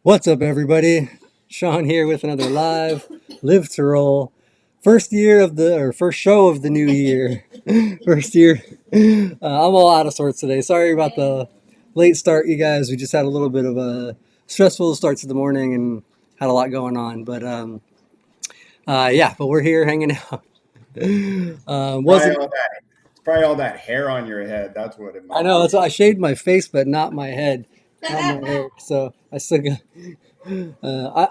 What's up, everybody? Sean here with another live to roll. First year of the or first show of the new year. First year. I'm all out of sorts today. Sorry about the late start, you guys. We just had a little bit of a stressful start to the morning and had a lot going on. But we're here hanging out. Probably Wasn't all that. It's probably all that hair on your head. That's what it I might know be. that's I shaved my face, but not my head, not my hair. So I still got.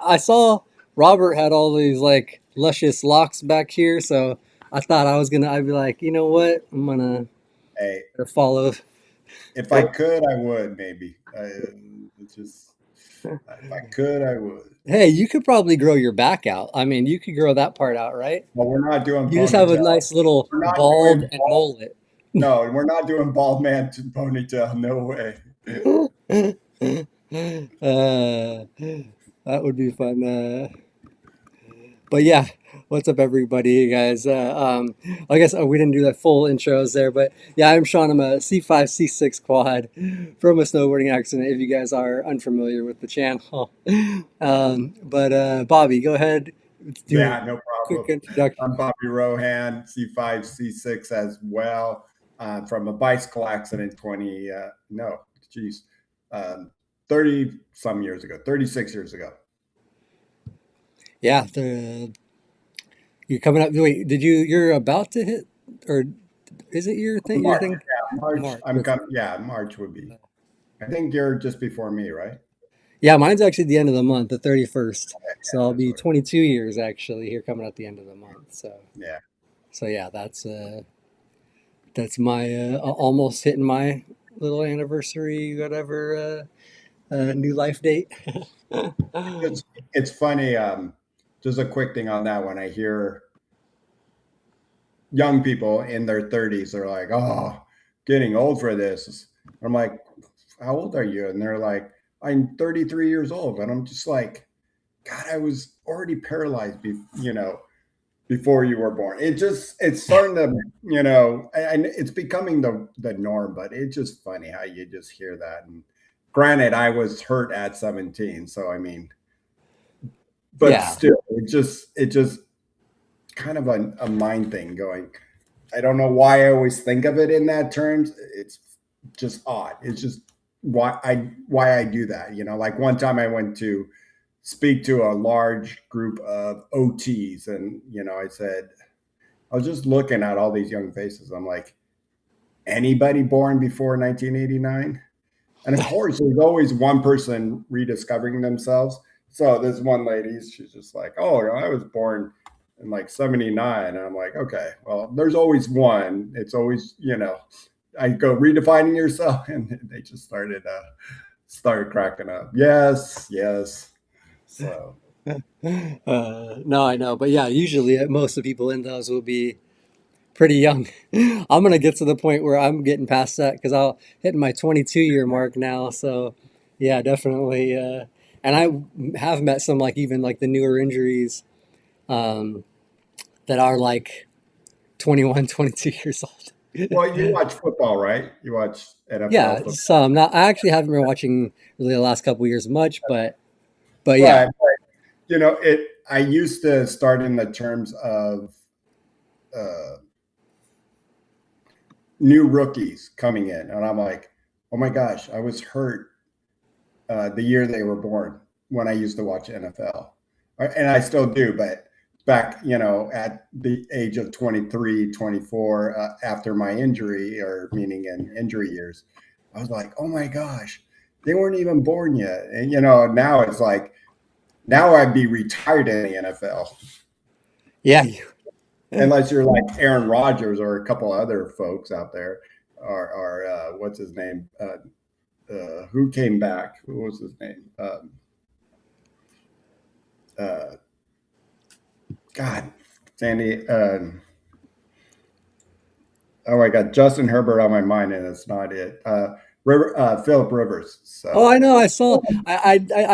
I saw Robert had all these like luscious locks back here, so I thought I'd be like, you know what? I'm gonna Hey, follow. if I could, I would maybe. It's just if I could, I would. Hey, you could probably grow your back out. I mean, you could grow that part out, right? But we're not doing You just have a ponytail. nice little We're not bald doing and bald. mullet. No, we're not doing bald man to ponytail. No way. That would be fun. But yeah, what's up, everybody, guys? I guess we didn't do that full intros there, but yeah, I'm Sean. I'm a C5, C6 quad from a snowboarding accident. If you guys are unfamiliar with the channel, Bobby, go ahead, do a Yeah, no quick problem. introduction. I'm Bobby Rohan, C5, C6 as well, from a bicycle accident 20, no, geez, um, 30 some years ago, 36 years ago. Yeah, you're coming up. Wait, You're about to hit, or is it your thing? Your March, thing? yeah, March. March. I'm Okay. coming. Yeah, March would be. I think you're just before me, right? Yeah, mine's actually the end of the month, the 31st. So Yeah, I'll that's be what. 22 years actually here coming at the end of the month. Yeah, So yeah, that's my almost hitting my little anniversary, whatever, new life date. it's it's funny. Just a quick thing on that. When I hear young people in their 30s, they're like, "Oh, getting old for this." I'm like, "How old are you?" And they're like, "I'm 33 years old." And I'm just like, "God, I was already paralyzed, before you were born." It's starting to, and it's becoming the norm, but it's just funny how you just hear that. And granted, I was hurt at 17, so I mean, but Yeah, still, it just kind of a mind thing going. I don't know why I always think of it in that terms. It's just odd. It's just why I do that. Like one time I went to speak to a large group of OTs, and I said, I was just looking at all these young faces. I'm like, anybody born before 1989? And of course, there's always one person rediscovering themselves. So this one lady, she's just like, "Oh, I was born in like '79." And I'm like, "Okay, well, there's always one. It's always, I go redefining yourself," and they just started cracking up. Yes, yes. So no, I know, but yeah, usually most of the people in those will be pretty young. I'm gonna get to the point where I'm getting past that because I'll hit my 22 year mark now. So yeah, definitely. And I have met some like even like the newer injuries um, that are like 21, 22 years old. well, you watch football, right? You watch NFL Yeah, football. some. Not. I actually haven't been watching really the last couple years much, but yeah, Right. It I used to start in the terms of uh new rookies coming in, and I'm like, oh my gosh, I was hurt the year they were born when I used to watch NFL, and I still do, but back, at the age of 23, 24, after my injury, or meaning in injury years, I was like, oh my gosh, they weren't even born yet. And now it's like, now I'd be retired in the NFL, yeah, unless you're like Aaron Rodgers or a couple other folks out there, or what's his name? Who came back? Who was his name? Uh, God, Sandy. Oh, I got Justin Herbert on my mind, and it's not it. Philip Rivers. Oh, So I know. I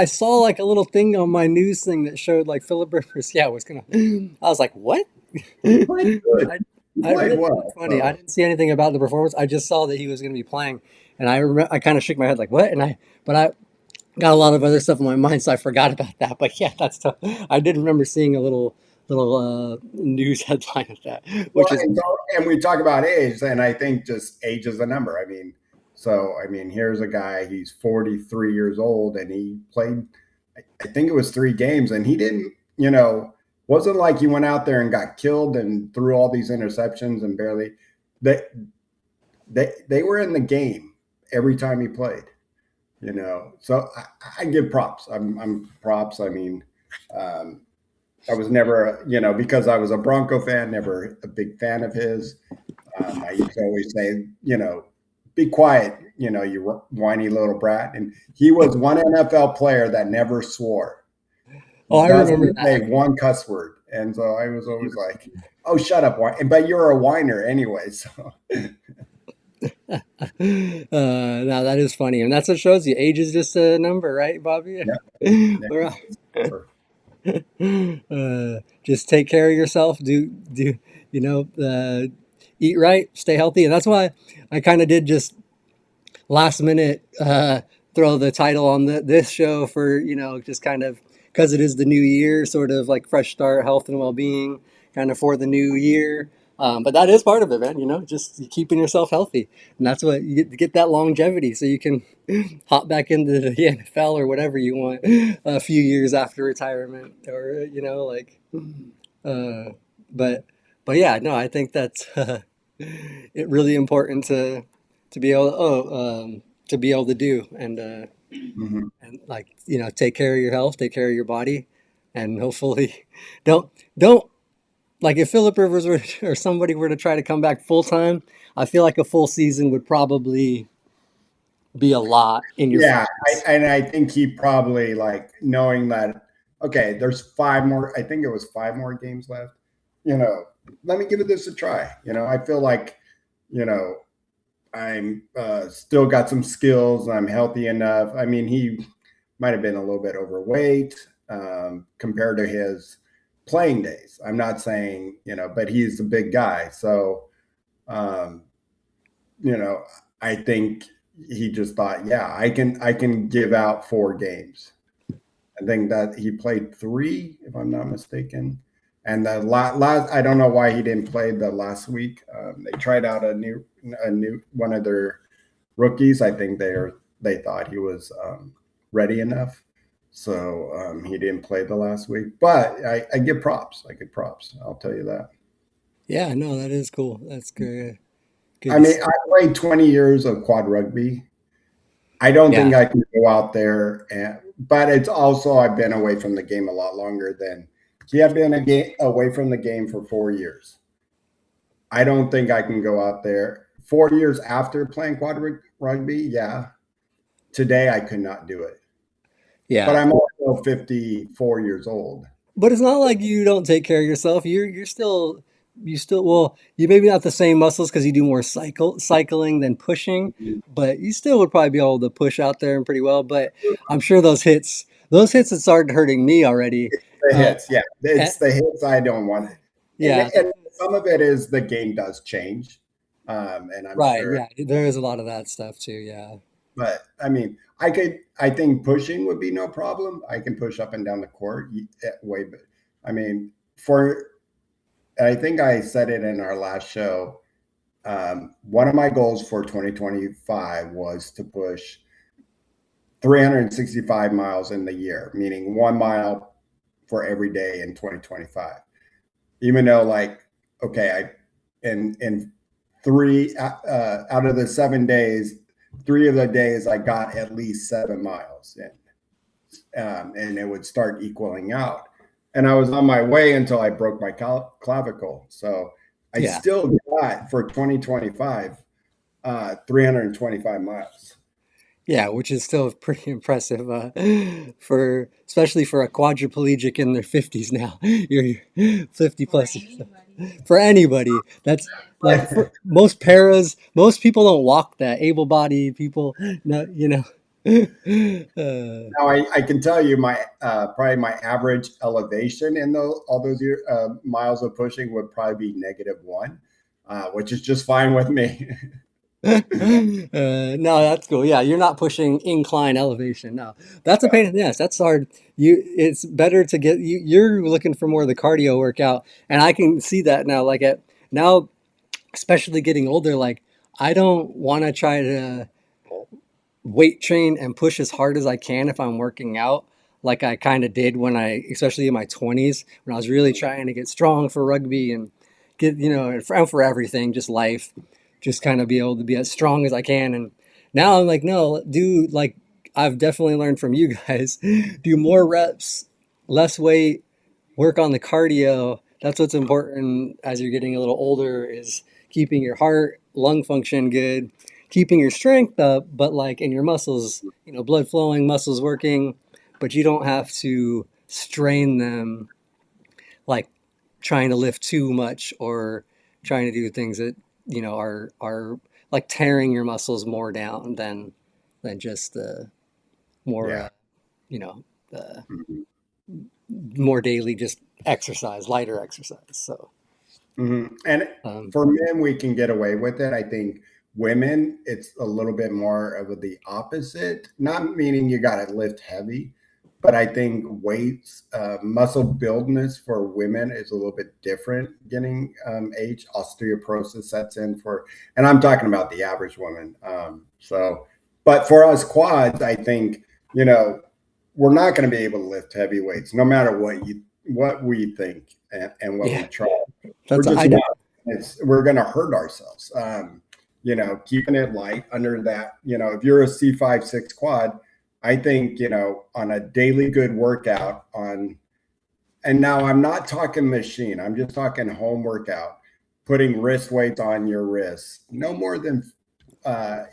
saw like a little thing on my news thing that showed like Philip Rivers. Yeah, was gonna. I was like, what? he played good. I He I played really it's well. funny. I So didn't see anything about the performance. I just saw that he was going to be playing, and I kind of shook my head like, what? And I got a lot of other stuff in my mind, so I forgot about that. But yeah, that's tough. I did remember seeing a little news headline of that, Well, which is and we talk about age, and I think just age is a number. I mean, so I mean, here's a guy. He's 43 years old, and he played. I think it was 3 games, and he didn't. Wasn't like he went out there and got killed and threw all these interceptions and barely. They they were in the game every time he played. So I give props. I'm props. I mean, um, I was never, because I was a Bronco fan, never a big fan of his. I used to always say, be quiet, you whiny little brat. And he was one NFL player that never swore. oh, He I remember doesn't that. say one cuss word. And so I was always like, oh, shut up. But you're a whiner anyway. So, Now that is funny, and that's what shows you age is just a number, right, Bobby? yeah. Yeah. We're just take care of yourself. Do you know? Eat right, stay healthy, and that's why I kind of did just last minute throw the title on this show for just kind of because it is the new year, sort of like fresh start, health and well being, kind of for the new year. But that is part of it, man. Just keeping yourself healthy, and that's what you get that longevity, so you can hop back into the NFL or whatever you want a few years after retirement, or like. Uh, but yeah, no, I think that's it really important to be able to be able to do Mhm. and like take care of your health, take care of your body, and hopefully don't like if Philip Rivers were or somebody were to try to come back full time. I feel like a full season would probably be a lot in your Yeah, face. and I think he probably like knowing that okay, there's 5 more. I think it was 5 more games left. You know, let me give it this a try. I feel like you know I'm still got some skills. I'm healthy enough. I mean, he might have been a little bit overweight compared to his playing days. I'm not saying but he's a big guy, so um, you know, I think he just thought, yeah, I can give out 4 games. I think that he played 3, if I'm not mistaken. And the last, I don't know why he didn't play the last week. They tried out a new one of their rookies. I think they thought he was ready enough, so he didn't play the last week. But I give props. I give props. I'll tell you that. Yeah, no, that is cool. That's good. Good I to mean, see. I played 20 years of quad rugby. I don't think Yeah, I can go out there but it's also I've been away from the game a lot longer than see I've been away from the game for 4 years. I don't think I can go out there 4 years after playing quad rugby. Yeah, today I could not do it. But yeah. I'm also 54 years old. But it's not like you don't take care of yourself. You're still you still well, you maybe not the same muscles because you do more cycling than pushing, but you still would probably be able to push out there and pretty well. But I'm sure those hits had started hurting me already. The Uh, hits, yeah, eh, it's the hits I don't want. And yeah, some of it is the game does change, and I'm right. sure. Yeah, there is a lot of that stuff too. Yeah, But I mean, I think pushing would be no problem. I can push up and down the court way, but I mean, I think I said it in our last show. One of my goals for 2025 was to push 365 miles in the year, meaning 1 mile for every day in 2025. Even though, like, okay, in three out of the 7 days, 3 of the days I got at least 7 miles in. And it would start equaling out. And I was on my way until I broke my clavicle. So I yeah. still got for 2025 325 miles. Yeah, which is still pretty impressive for especially for a quadriplegic in their 50s now. You're 50 plus for anybody. That's like for most paras, most people don't walk that. Able-bodied people, no, Now I can tell you my probably my average elevation in all those miles of pushing would probably be -1, which is just fine with me. No, that's cool. Yeah, you're not pushing incline elevation. No, that's a pain in the ass. That's hard. It's better to get you. You're looking for more of the cardio workout, and I can see that now. Like at now, especially getting older, like I don't want to try to weight train and push as hard as I can if I'm working out, like I kind of did when especially in my 20s, when I was really trying to get strong for rugby and get, and for everything, just life, just kind of be able to be as strong as I can. And now I'm like, no, do like, I've definitely learned from you guys, do more reps, less weight, work on the cardio. That's what's important as you're getting a little older is keeping your heart, lung function good, keeping your strength up, but like in your muscles, blood flowing, muscles working, but you don't have to strain them like trying to lift too much or trying to do things that, are like tearing your muscles more down than just the more Yeah. you know, uh, Mhm. more daily just exercise, lighter exercise. So And um, for men, we can get away with it. I think women, it's a little bit more of the opposite. Not meaning you got to lift heavy, but I think weights, muscle buildness for women is a little bit different getting age. Osteoporosis sets in for, and I'm talking about the average woman. But for us quads, I think, you know, we're not going to be able to lift heavy weights no matter what we think and what we yeah, try. We're that's just I not. did. We're going to hurt ourselves. Keeping it light under that. If you're a C5 6 quad, I think on a daily good workout on. And now I'm not talking machine. I'm just talking home workout. Putting wrist weights on your wrists, no more than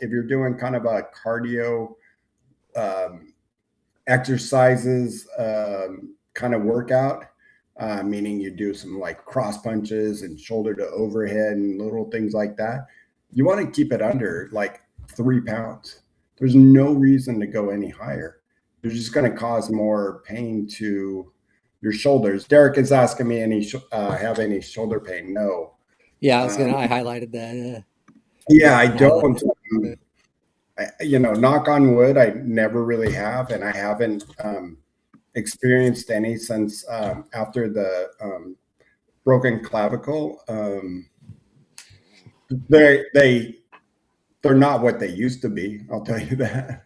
if you're doing kind of a cardio um, exercises kind of workout, meaning you do some like cross punches and shoulder to overhead and little things like that. You want to keep it under like 3 pounds. There's no reason to go any higher. You're just going to cause more pain to your shoulders. Derek is asking me have any shoulder pain? No. Yeah, Uh, I highlighted that. yeah, Go I ahead and highlight don't. it. Knock on wood, I never really have, and I haven't experienced any since after the broken clavicle. They they're not what they used to be. I'll tell you that.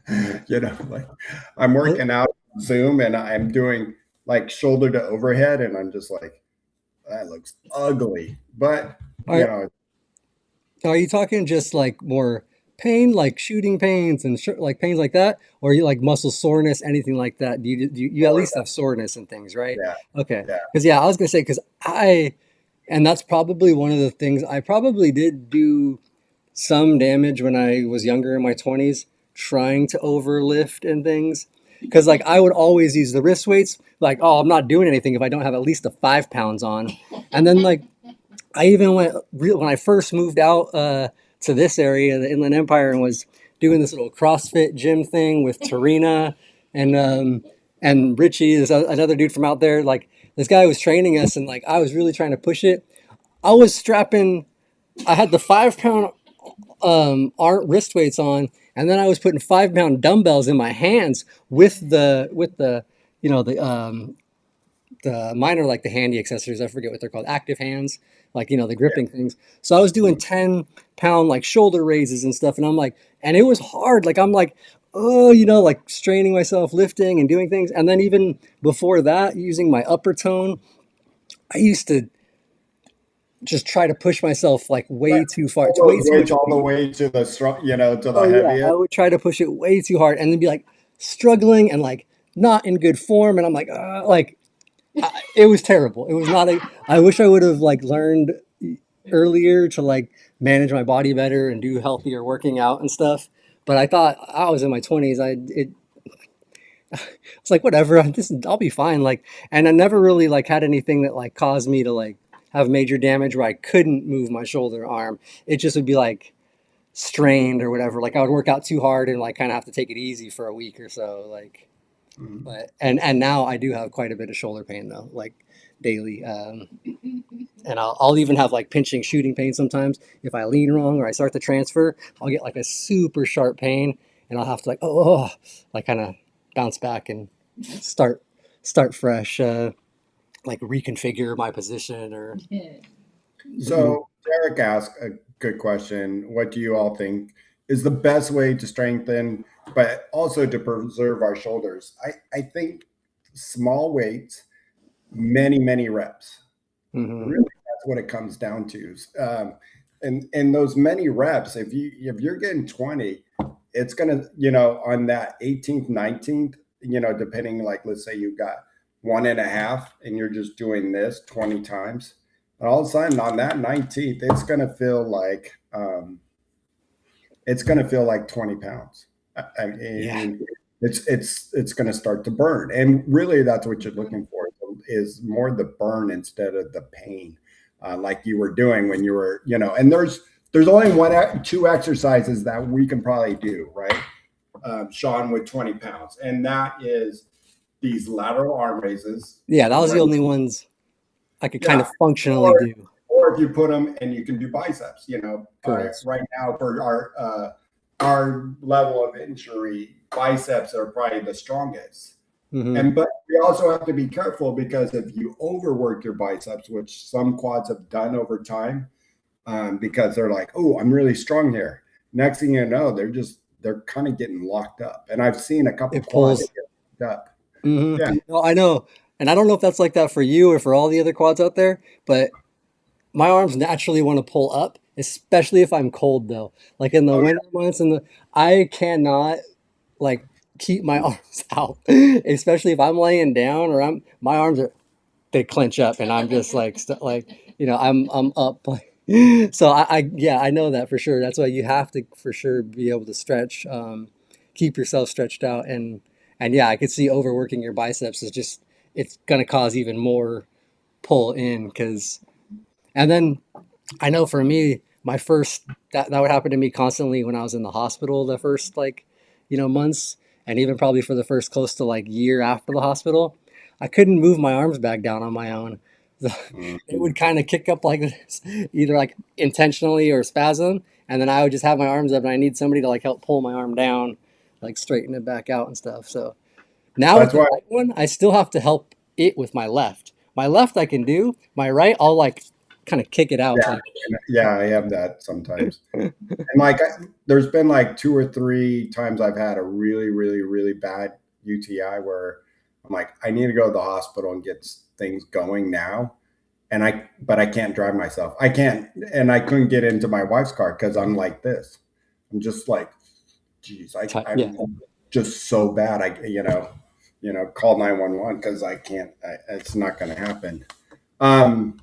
Like I'm Well, working out on Zoom and I'm doing like shoulder to overhead, and I'm just like that looks ugly. But you are know, are you talking just like more pain, like shooting pains and like pains like that, or you like muscle soreness, anything like that? You at least have soreness and things, right? yeah, Okay, yeah, because yeah, I was gonna say because and that's probably one of the things I probably did do some damage when I was younger in my 20s, trying to overlift and things. Because like I would always use the wrist weights, like, oh, I'm not doing anything if I don't have at least a 5 pounds on. And then like I even went when I first moved out to this area, the Inland Empire, and was doing this little CrossFit gym thing with Tarina and Richie, is another dude from out there. Like this guy was training us, and like I was really trying to push it. I was strapping. I had the 5 pound art wrist weights on, and then I was putting 5 pound dumbbells in my hands with the the minor like the handy accessories. I forget what they're called, active hands, like the yeah. gripping things. So I was doing 10 pound like shoulder raises and stuff, and I'm like, and it was hard. Like I'm like, oh, like straining myself, lifting and doing things, and then even before that, using my upper tone, I used to just try to push myself like Like way too far, all way those too weights much all the weight. way to the strong, to the Oh yeah, heaviest. I would try to push it way too hard and then be like struggling and like not in good form, and I'm like it was terrible. It was not a. I wish I would have like learned earlier to like manage my body better and do healthier working out and stuff. But I thought I was in my 20s. It's like whatever. I'll be fine. Like, and I never really like had anything that like caused me to like have major damage where I couldn't move my shoulder arm. It just would be like strained or whatever. Like I would work out too hard and like kind of have to take it easy for a week or so. Like Mhm. But and now I do have quite a bit of shoulder pain though, like daily. And I'll even have like pinching, shooting pain sometimes. If I lean wrong or I start to transfer, I'll get like a super sharp pain, and I'll have to like like kind of bounce back and start start fresh, like reconfigure my position or move. So Derek asked a good question. What do you all think is the best way to strengthen, but also to preserve our shoulders? I think small weights, many reps. Hmm. Really, that's what it comes down to. And those many reps, if you're getting 20, it's gonna, on that 18th, 19th, depending, like let's say you've got one and a half and you're just doing this 20 times. And all of a sudden on that 19th, it's gonna feel like 20 pounds. I Yeah, mean, it's gonna start to burn. And really that's what you're looking for is more the burn instead of the pain. Like you were doing when you were, and there's only two exercises that we can probably do, right? Sean, with 20 pounds. And that is these lateral arm raises, yeah, that was the right? only ones I could kind Yeah. of functionally Or do. or if you put them and you can do biceps, Correct. right now for our level of injury, biceps are probably the strongest. Hmm. And but we also have to be careful because if you overwork your biceps, which some quads have done over time, because they're like, oh, I'm really strong here. Next thing you know, they're kind of getting locked up. And I've seen a couple It quads pulls. get locked up. Hmm. Yeah. No, I know, and I don't know if that's like that for you or for all the other quads out there, but my arms naturally want to pull up, especially if I'm cold though. Like in the Oh winter months and the I cannot like keep my arms out, especially if I'm laying down or I'm my arms are they clench up and I'm just like I'm up like so I yeah I know that for sure. That's why you have to for sure be able to stretch, keep yourself stretched out and yeah I could see overworking your biceps is just it's gonna cause even more pull in because and then I know for me, my first that would happen to me constantly when I was in the hospital the first like, months and even probably for the first close to like year after the hospital. I couldn't move my arms back down on my own. So yeah. it would kind of kick up like this, either like intentionally or spasm, and then I would just have my arms up and I need somebody to like help pull my arm down, like straighten it back out and stuff. So now with That's the why. right one, I still have to help it with my left. My left I can do. My right, I'll like kind of kick it out. Yeah, Like, yeah, I have that sometimes. And like, there's been like two or three times I've had a really bad UTI where I'm like, I need to go to the hospital and get things going now. But I can't drive myself. I can't, and I couldn't get into my wife's car because I'm like this. I'm just like, geez, yeah. I'm just so bad. Call 911 because I can't. It's not going to happen. Um,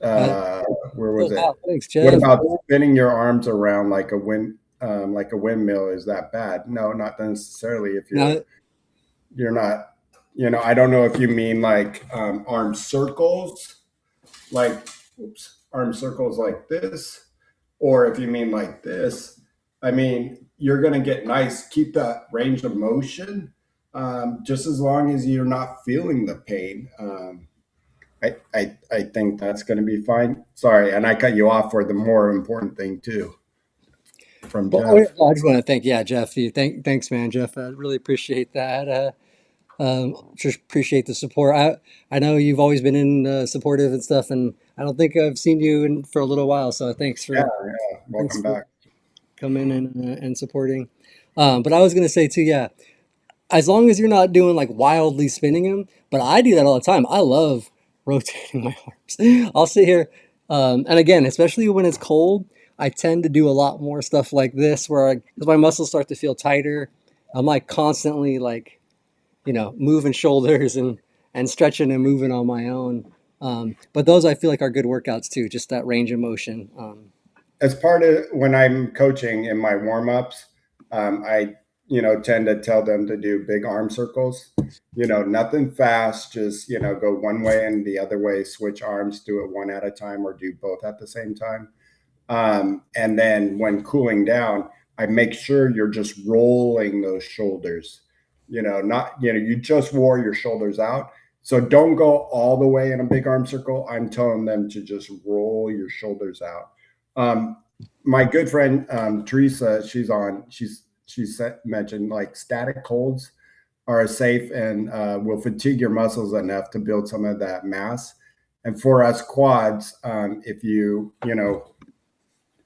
Uh, uh, where oh was wow, it? thanks, What Jeff. about spinning your arms around like a windmill? Is that bad? No, not necessarily. If Now, you're not, I don't know if you mean like arm circles, like arm circles like this, or if you mean like this. I mean, you're gonna get nice. Keep that range of motion, just as long as you're not feeling the pain. I think that's going to be fine. Sorry, and I cut you off for the more important thing too from well, oh, yeah, Jeff. no, I just want to thank, yeah, Jeff. Thanks, man, Jeff. I really appreciate that. Just appreciate the support. I know you've always been in supportive and stuff, and I don't think I've seen you for a little while. So Yeah, yeah. thanks Welcome for back. coming and supporting. But I was gonna say too, yeah. As long as you're not doing like wildly spinning them. But I do that all the time. I love rotating my arms. I'll sit here, and again, especially when it's cold, I tend to do a lot more stuff like this, where because my muscles start to feel tighter, I'm like constantly like moving shoulders and stretching and moving on my own. But those I feel like are good workouts too, just that range of motion. As part of when I'm coaching in my warm ups, I tend to tell them to do big arm circles. Nothing fast, just go one way and the other way, switch arms, do it one at a time, or do both at the same time. And then when cooling down, I make sure you're just rolling those shoulders. Not, you just wore your shoulders out. So don't go all the way in a big arm circle. I'm telling them to just roll your shoulders out. My good friend Teresa, she's mentioned like static holds are safe and will fatigue your muscles enough to build some of that mass. And for us quads,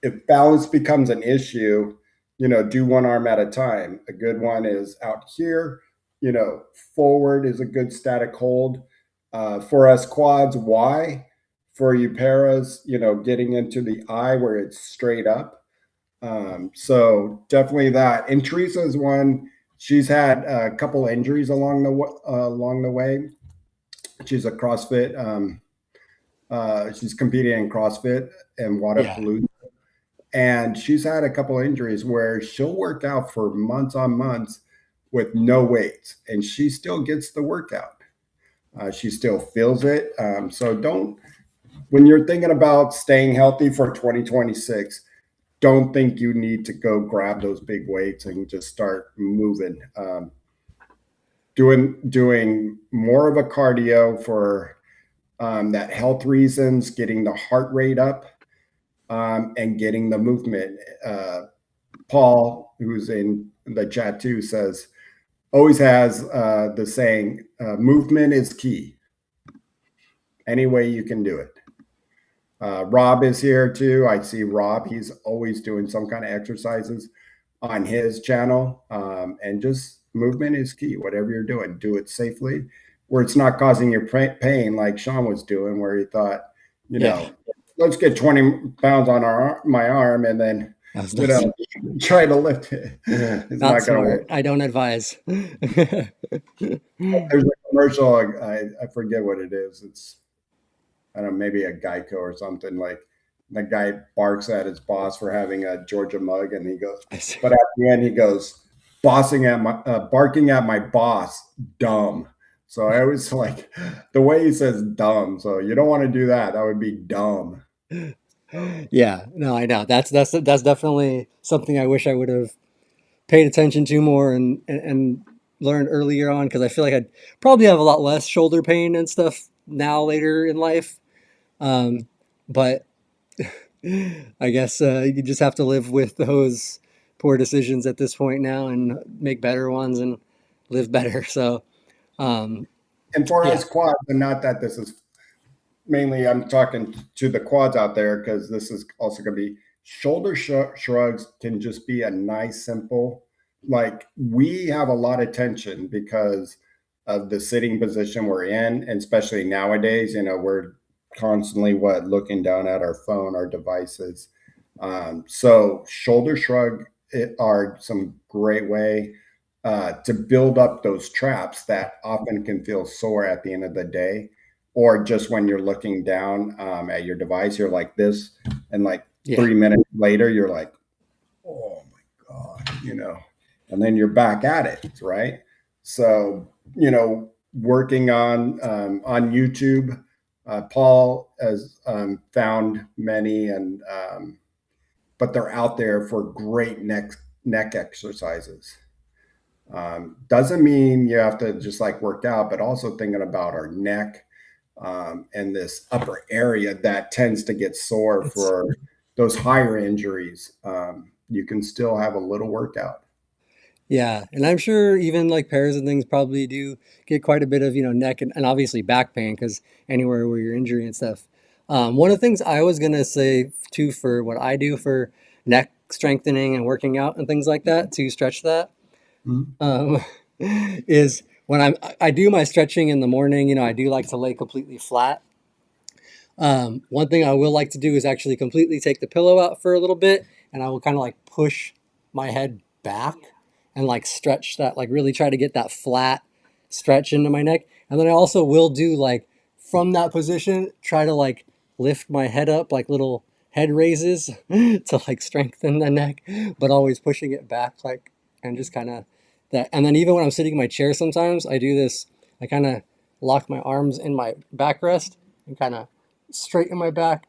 if balance becomes an issue, do one arm at a time. A good one is out here, forward is a good static hold. For us quads, Y. For you paras, getting into the eye where it's straight up. So definitely that. And Teresa's one, she's had a couple injuries along the way. She's a CrossFit. She's competing in CrossFit and Yeah. Wadapalooza, and she's had a couple injuries where she'll work out for months on months with no weights, and she still gets the workout. She still feels it. So don't, when you're thinking about staying healthy for 2026, don't think you need to go grab those big weights and just start moving. Doing more of a cardio for that health reasons, getting the heart rate up, and getting the movement. Paul, who's in the chat too, says always has the saying, movement is key. Any way you can do it. Rob is here too. I see Rob. He's always doing some kind of exercises on his channel. And just movement is key. Whatever you're doing, do it safely where it's not causing you pain like Sean was doing, where he thought, you Yeah. know, let's get 20 pounds on my arm and then, That's you not know, try to lift it. It's not not going to smart. work. I don't advise. There's a commercial. I forget what it is. It's, I don't know, maybe a Geico or something. Like the guy barks at his boss for having a Georgia mug, and he goes, I see. but at the end he goes, barking at my boss, dumb. So I always like the way he says dumb. So you don't want to do that. That would be dumb. Yeah, no, I know. That's definitely something I wish I would have paid attention to more and learned earlier on because I feel like I'd probably have a lot less shoulder pain and stuff now later in life. But I guess you just have to live with those poor decisions at this point now and make better ones and live better. So um, And for yeah, us quads, and not that this is mainly, I'm talking to the quads out there because this is also going to be shoulder shrugs can just be a nice, simple, like we have a lot of tension because of the sitting position we're in. And especially nowadays, we're constantly looking down at our phone, our devices. So shoulder shrug are some great way to build up those traps that often can feel sore at the end of the day, or just when you're looking down at your device, you're like this, and like yeah, 3 minutes later, you're like, oh my God, and then you're back at it, right? So, working on YouTube, Paul has found many, and but they're out there for great neck exercises. Doesn't mean you have to just like work out, but also thinking about our neck, and this upper area that tends to get sore it's for those higher injuries. You can still have a little workout. yeah, and I'm sure even like pairs and things probably do get quite a bit of neck and obviously back pain because anywhere where you're injury and stuff. One of the things I was gonna say too for what I do for neck strengthening and working out and things like that to stretch that Mhm. um, is when I do my stretching in the morning. I do like to lay completely flat. One thing I will like to do is actually completely take the pillow out for a little bit, and I will kind of like push my head back and like stretch that, like really try to get that flat stretch into my neck. And then I also will do like from that position, try to like lift my head up like little head raises to like strengthen the neck, but always pushing it back like and just kind of that. And then even when I'm sitting in my chair, sometimes I do this. I kind of lock my arms in my backrest and kind of straighten my back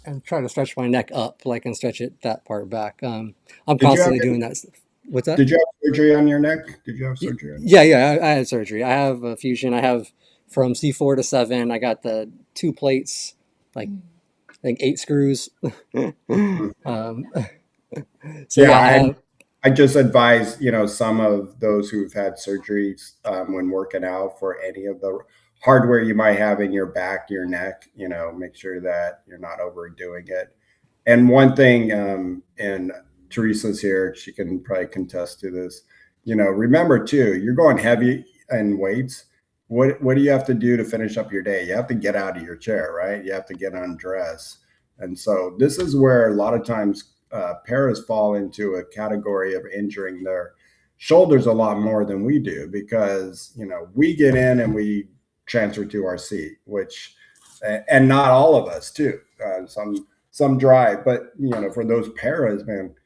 and try to stretch my neck up, like and stretch it that part back. I'm Did you have constantly doing that. What's that? Did you have surgery on your neck? Did you have Y- surgery on? Yeah, yeah, I had surgery. I have a fusion. I have from C4 to 7. I got the two plates, like I think 8 screws. Mhm. um, so Yeah, yeah, I have. I just advise, some of those who've had surgeries when working out for any of the hardware you might have in your back, your neck, make sure that you're not overdoing it. And one thing, and Teresa's here, she can probably contest to this. Remember too, you're going heavy in weights. What do you have to do to finish up your day? You have to get out of your chair, right? You have to get undressed. And so this is where a lot of times paras fall into a category of injuring their shoulders a lot more than we do because we get in and we transfer to our seat, which and not all of us too. Some drive, but for those paras, man,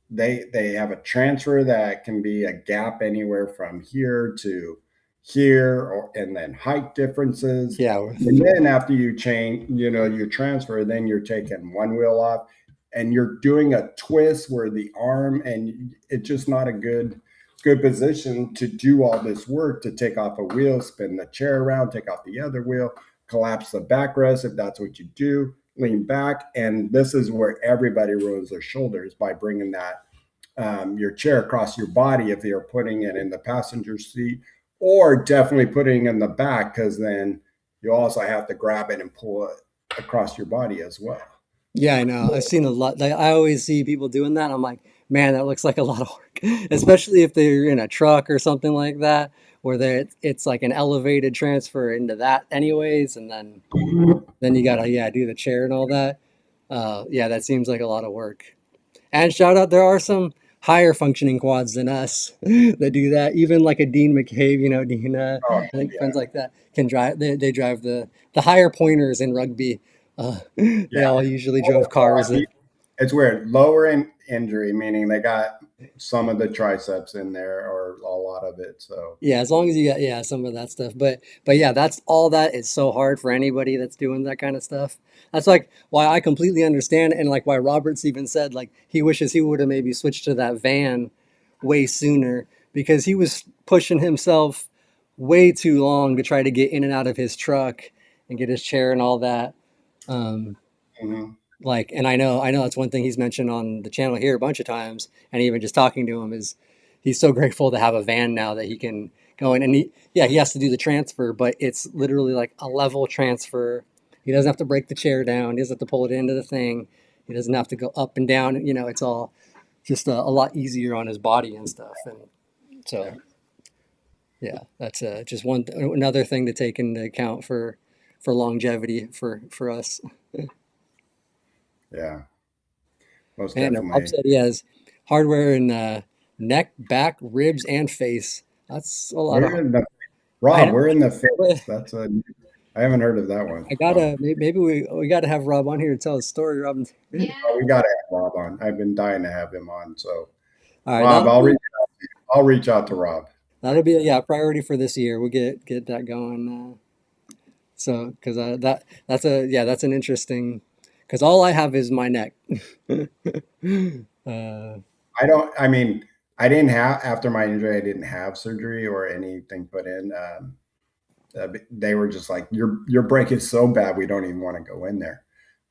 they have a transfer that can be a gap anywhere from here to here, and then height differences. Yeah, And then after you change, you transfer, then you're taking one wheel off, and you're doing a twist where the arm, and it's just not a good position to do all this work to take off a wheel, spin the chair around, take off the other wheel, collapse the backrest if that's what you do, lean back. And this is where everybody ruins their shoulders by bringing that your chair across your body if you're putting it in the passenger seat, or definitely putting it in the back, because then you also have to grab it and pull it across your body as well. yeah, I know. I've seen a lot. Like, I always see people doing that. I'm like, man, that looks like a lot of work, especially if they're in a truck or something like that, where it's like an elevated transfer into that, anyways, and then you gotta do the chair and all that. Yeah, that seems like a lot of work. And shout out, there are some higher functioning quads than us that do that. Even like a Dean McCabe, Dean, Oh, I think friends yeah. like that can drive. They drive the higher pointers in rugby. They Yeah. all usually drove Well, cars that. it's weird. Lower injury, meaning they got some of the triceps in there or a lot of it. So, Yeah, as long as you got some of that stuff. But yeah, that's all that is so hard for anybody that's doing that kind of stuff. That's like why I completely understand and like why Roberts even said like he wishes he would have maybe switched to that van way sooner because he was pushing himself way too long to try to get in and out of his truck and get his chair and all that. Um, mhm. like, and I know that's one thing he's mentioned on the channel here a bunch of times, and even just talking to him is he's so grateful to have a van now that he can go in and he has to do the transfer, but it's literally like a level transfer. He doesn't have to break the chair down. He doesn't have to pull it into the thing. He doesn't have to go up and down. It's all just a lot easier on his body and stuff. And Yeah. so, yeah, that's just another thing to take into account for longevity for us. Yeah. Most And Rob definitely. said he has hardware in neck, back, ribs, and face. That's a lot of. We're in the I Rob. know. We're in the But face. That's a. I haven't heard of that one. I Wow. gotta maybe we gotta have Rob on here to tell his story, Rob. Oh, we got to have Rob on. I've been dying to have him on. So, All right, Rob, I'll reach out to Rob. that'll be a priority for this year. We'll get that going. So because that's an interesting because all I have is my neck. uh, I don't. I mean, I didn't have after my injury. I didn't have surgery or anything put in. They were just like, your break is so bad, we don't even want to go in there.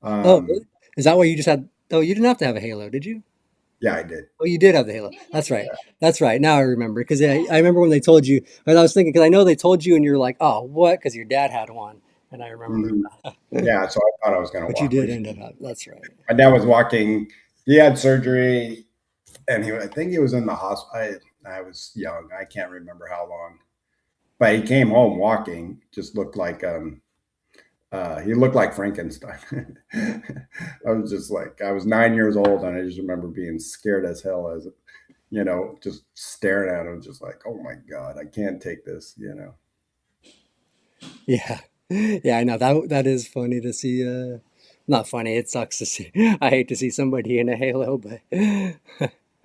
oh, really? Um, Is that why you just had? Oh, you didn't have to have a halo, did you? yeah, I did. Oh, you did have the halo. That's right. That's right. Now I remember because I remember when they told you, and I was thinking because I know they told you, and you're like, oh, what? Because your dad had one, and I remember. Mhm. Yeah, so I thought I was going to But you walk. did end up having. That's right. My dad was walking. He had surgery, and I think he was in the hospital. I was young. I can't remember how long, but he came home walking. Just looked like he looked like Frankenstein. I was just like, I was 9 years old, and I just remember being scared as hell as just staring at him, just like, oh my god, I can't take this. Yeah, yeah. I know that is funny to see. Not funny. It sucks to see. I hate to see somebody in a halo, but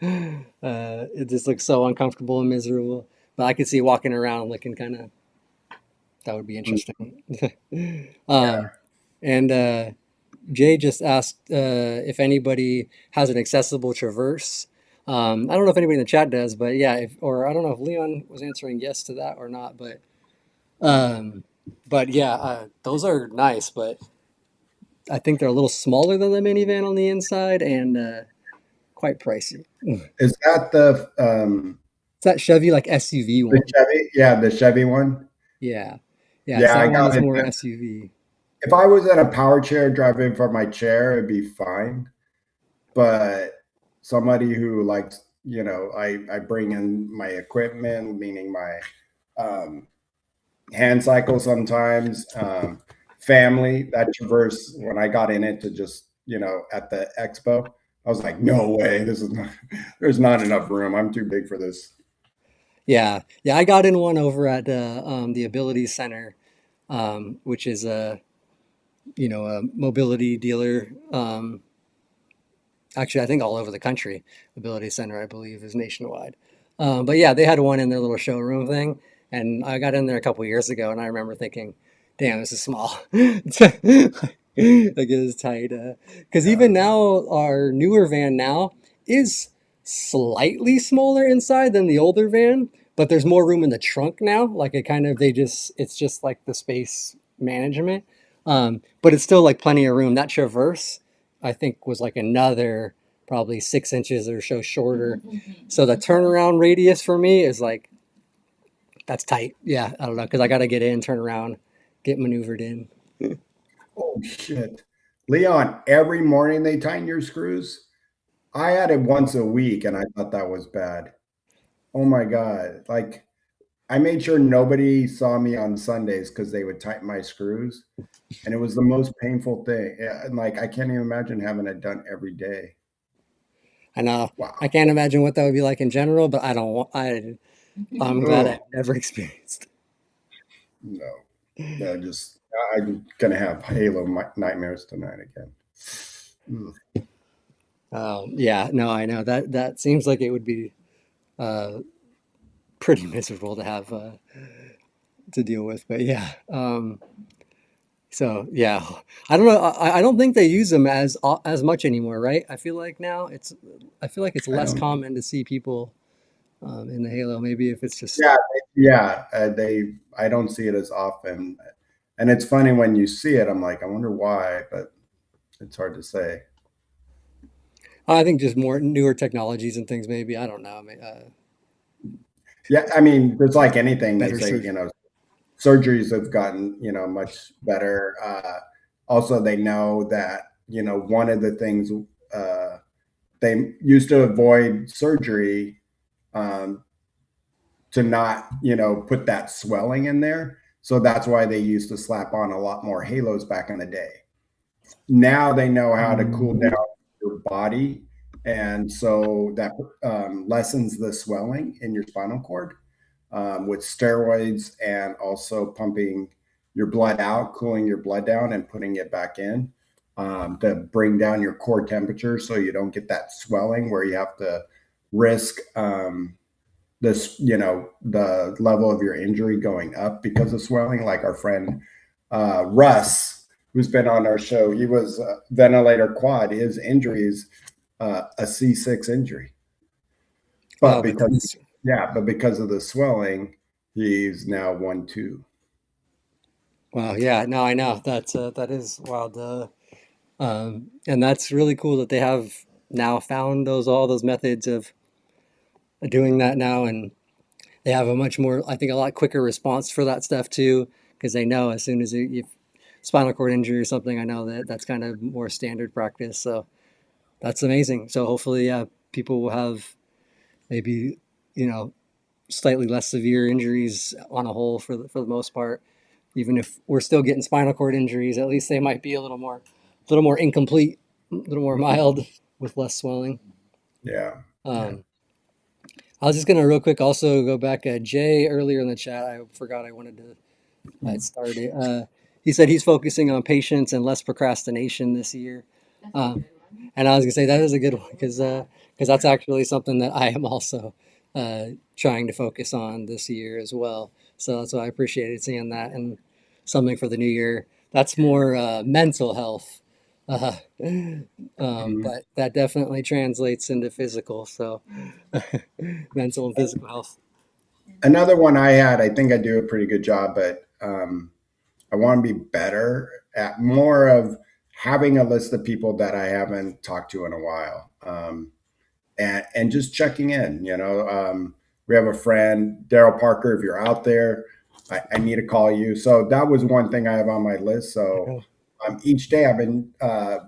it just looks so uncomfortable and miserable. But I could see walking around looking kind of. That would be interesting. um, and Jay just asked if anybody has an accessible traverse, I don't know if anybody in the chat does, but yeah, if, or I don't know if Leon was answering yes to that or not, um, but yeah, those are nice, but I think they're a little smaller than the minivan on the inside and quite pricey. It's Is that that Chevy like SUV the one. Chevy? Yeah, the Chevy one. Yeah, yeah, it's Yeah, that I one got is it. more SUV. If I was in a power chair driving from my chair, it'd be fine. But somebody who likes, I bring in my equipment, meaning my um, hand cycle sometimes, family, that Traverse, when I got in it to just, at the expo, I was like, no way, this is not, there's not enough room. I'm too big for this. Yeah, yeah, I got in one over at the Ability Center, which is a mobility dealer. Actually, I think all over the country. Ability Center, I believe, is nationwide. But yeah, they had one in their little showroom thing, and I got in there a couple years ago, and I remember thinking, "Damn, this is small." Like it is tight. Because Yeah. even now, our newer van now is slightly smaller inside than the older van, but there's more room in the trunk now. Like it kind of it's just like the space management. But it's still like plenty of room. That Traverse, I think, was like another probably 6 inches or so shorter. So the turnaround radius for me is like that's tight. Yeah, I don't know because I got to get in, turn around, get maneuvered in. Oh, shit. Leon, every morning they tighten your screws. I had it once a week and I thought that was bad. Oh my God. Like, I made sure nobody saw me on Sundays because they would tighten my screws. And it was the most painful thing. Yeah, and like, I can't even imagine having it done every day. I know I Wow. can't imagine what that would be like in general, but I don't want. I'm glad Oh, I've never experienced. no. No, just, I'm going to have Halo nightmares tonight again. Mm. Yeah, no, I know that seems like it would be uh, pretty miserable to have to deal with. But yeah, so yeah, I don't know. I don't think they use them as much anymore, right? I feel like it's I less don't know. common to see people in the Halo. Maybe if it's just Yeah, yeah. I don't see it as often. And it's funny when you see it, I'm like, I wonder why, but it's hard to say. I think just more newer technologies and things. Maybe I don't know. Yeah, I mean, there's like anything they Better say, surgery. surgeries have gotten, much better. Also, they know that, one of the things uh, they used to avoid surgery um, to not, put that swelling in there. So that's why they used to slap on a lot more halos back in the day. Now they know how to cool down your body. And so that lessens the swelling in your spinal cord with steroids and also pumping your blood out, cooling your blood down, and putting it back in to bring down your core temperature so you don't get that swelling where you have to risk this, the level of your injury going up because of swelling. Like our friend Russ, who's been on our show, he was ventilator quad. His injury is a C6 injury, but Oh, because but because of the swelling, he's now 1-2. wow, yeah, no, I know that is wild, and that's really cool that they have now found those all those methods of doing that now, and they have a much more, I think, a lot quicker response for that stuff too, because they know as soon as you spinal cord injury or something, I know that that's kind of more standard practice. So that's amazing. So hopefully, yeah, people will have maybe you know slightly less severe injuries on a whole for the most part. Even if we're still getting spinal cord injuries, at least they might be a little more incomplete, a little more mild with less swelling. Yeah, yeah. Um, I was just gonna real quick also go back. Jay earlier in the chat, I forgot I wanted to start it. He said he's focusing on patience and less procrastination this year. And I was gonna say that is a good one because that's actually something that I am also uh, trying to focus on this year as well. So that's why I appreciated seeing that and something for the new year. That's more mental health. Uh, Mhm. but that definitely translates into physical. So mental and physical health. Another one I had, I think I do a pretty good job, but I want to be better at more of having a list of people that I haven't talked to in a while. And just checking in. We have a friend, Daryl Parker. If you're out there, I need to call you. So that was one thing I have on my list. So Yeah. each day I've been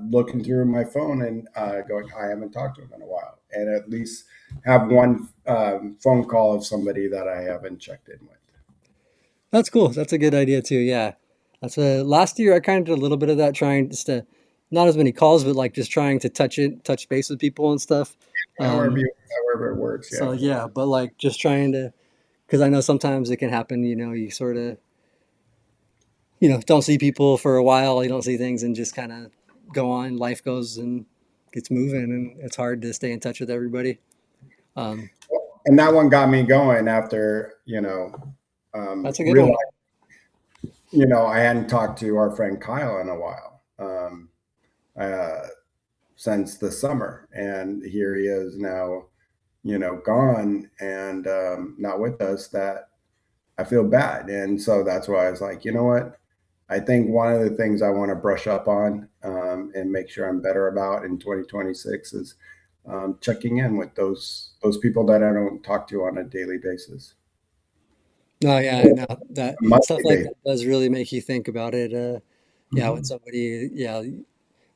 looking through my phone and going, I haven't talked to him in a while, and at least have one phone call of somebody that I haven't checked in with. That's cool. That's a good idea too. Yeah. That's last year I kind of did a little bit of that, trying just to not as many calls, but like just trying to touch base with people and stuff. However, Um, however it works, so yeah. yeah, but like just trying to, because I know sometimes it can happen, you sort of, don't see people for a while, you don't see things and just kind of go on, life goes and gets moving and it's hard to stay in touch with everybody. Um, And that one got me going after that's a good realizing one. I hadn't talked to our friend Kyle in a while. Uh, since the summer, and here he is now, gone and not with us. That I feel bad, and so that's why I was like, you know what? I think one of the things I want to brush up on and make sure I'm better about in 2026 is checking in with those people that I don't talk to on a daily basis, No, yeah, I or know that a stuff monthly like basis. that does really make you think about it. Yeah, when Mhm. somebody, yeah,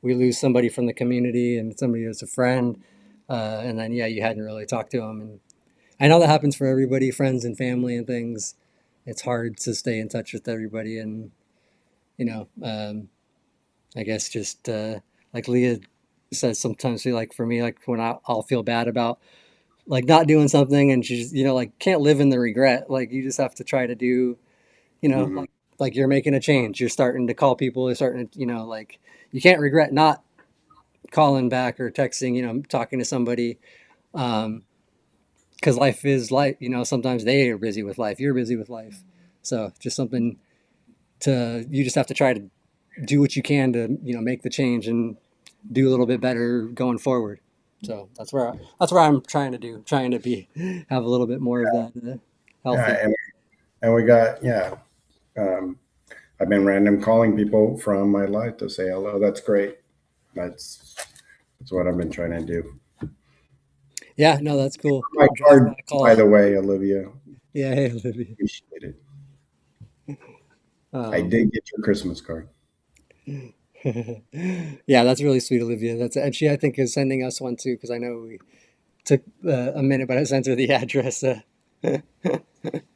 we lose somebody from the community and somebody who's a friend, and then yeah, you hadn't really talked to them, and I know that happens for everybody, friends and family and things. It's hard to stay in touch with everybody, and I guess just like Leah says, sometimes like for me, like when I'll feel bad about like not doing something, and she's like can't live in the regret. Like you just have to try to do, Mhm. like you're making a change. You're starting to call people. You're starting to, like you can't regret not calling back or texting. Talking to somebody. Um, because life is life. Sometimes they are busy with life. You're busy with life. So just something you just have to try to do what you can to, make the change and do a little bit better going forward. So that's where I'm trying to do, trying to have a little bit more of that Yeah, healthy. and we got Um, I've been random calling people from my life to say hello. That's great. That's that's what I've been trying to do. Yeah, no, that's cool. My Drive card, by call. by the way, Olivia. Yeah, hey, Olivia. Appreciate it. I Um, did get your Christmas card. yeah, that's really sweet, Olivia. That's and she I think is sending us one too because I know we took a minute, but I sent her the address.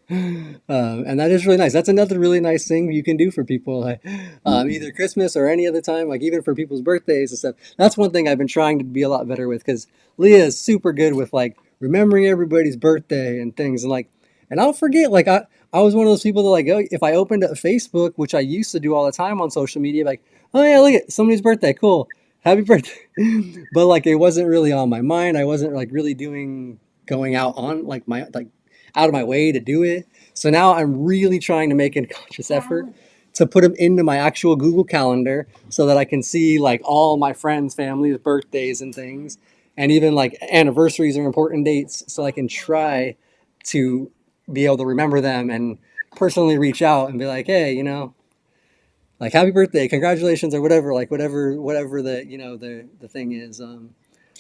And that is really nice. That's another really nice thing you can do for people, like, either Christmas or any other time, like even for people's birthdays and stuff. That's one thing I've been trying to be a lot better with because Leah is super good with like remembering everybody's birthday and things, and I'll forget. Like I was one of those people that like, oh, if I opened up Facebook, which I used to do all the time on social media, like, oh yeah, look at somebody's birthday, cool, happy birthday. But like it wasn't really on my mind. I wasn't like really going out on like my like out of my way to do it. So now I'm really trying to make a conscious effort to put them into my actual Google Calendar so that I can see like all my friends' families' birthdays and things, and even like anniversaries or important dates, so I can try to be able to remember them and personally reach out and be like, hey, like happy birthday, congratulations, or whatever, like whatever the thing is. So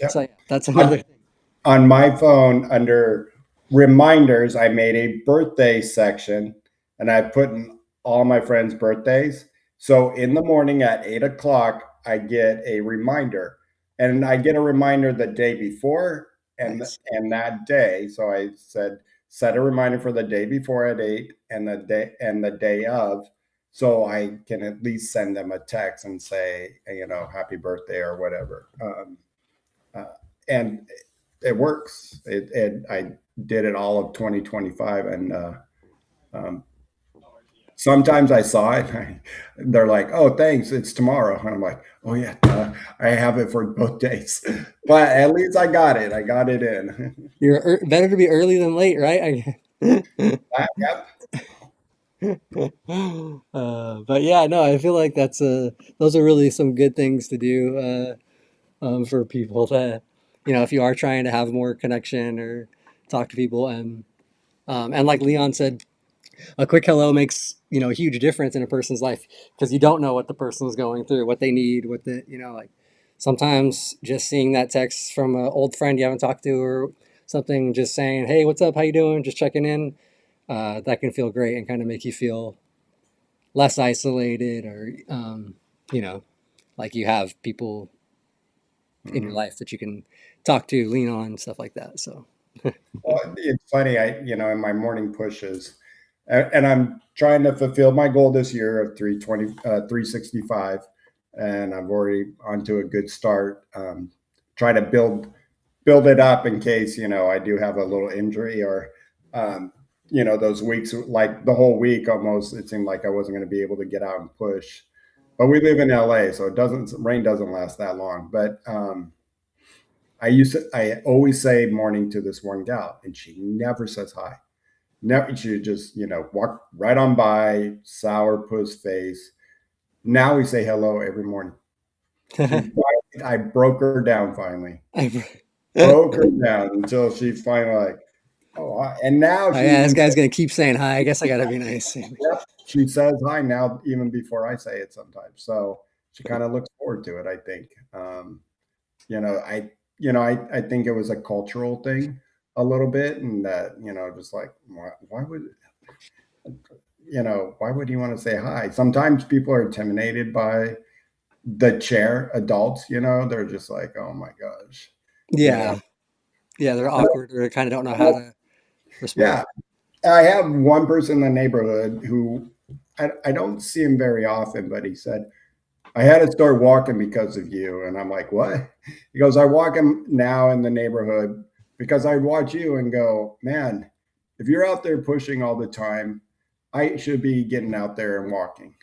Yep. yeah, that's another On, thing. on my phone, under reminders, I made a birthday section, and I put in all my friends' birthdays. So in the morning at 8 o'clock, I get a reminder, and I get a reminder the day before Nice. and that day. So I said set a reminder for the day before at 8 and the day of, so I can at least send them a text and say, happy birthday or whatever. Uh, and it works. I did it all of 2025, and um, sometimes I saw it. They're like, "Oh, thanks, it's tomorrow," and I'm like, "Oh yeah, I have it for both days." But at least I got it. I got it in. Better to be early than late, right? Yep. But yeah, no, I feel like those are really some good things to do for people that, if you are trying to have more connection or talk to people, and like Leon said, a quick hello makes a huge difference in a person's life because you don't know what the person's going through, what they need, like sometimes just seeing that text from an old friend you haven't talked to or something, just saying, "Hey, what's up? How you doing?" Just checking in. That can feel great and kind of make you feel less isolated, or you know, like you have people in your Mhm. life that you can talk to, lean on, stuff like that. So Well, it's funny. In my morning pushes, and I'm trying to fulfill my goal this year of 320, 365, and I'm already onto a good start. Try to build it up in case I do have a little injury or um, those weeks like the whole week almost it seemed like I wasn't going to be able to get out and push. But we live in LA, so it doesn't rain doesn't last that long. But I always say morning to this one gal, and she never says hi. Never, she just walk right on by, sour puss face. Now we say hello every morning. I broke her down finally. I, Broke her down until she finally like, oh, and now oh she yeah, this even says, guy's gonna keep saying hi. I guess I gotta be nice. yep, she says hi now even before I say it sometimes. So she kind of looks forward to it, I think. You know, I I think it was a cultural thing a little bit, and that just like why would why would you want to say hi? Sometimes people are intimidated by the chair adults. They're just like, oh my gosh, you know. Yeah, yeah, they're awkward or kind of don't know how to respond. Yeah, I have one person in the neighborhood who I don't see him very often, but he said, I had to start walking because of you. And I'm like, what? He goes, I walk him now in the neighborhood because I watch you and go, man, if you're out there pushing all the time, I should be getting out there and walking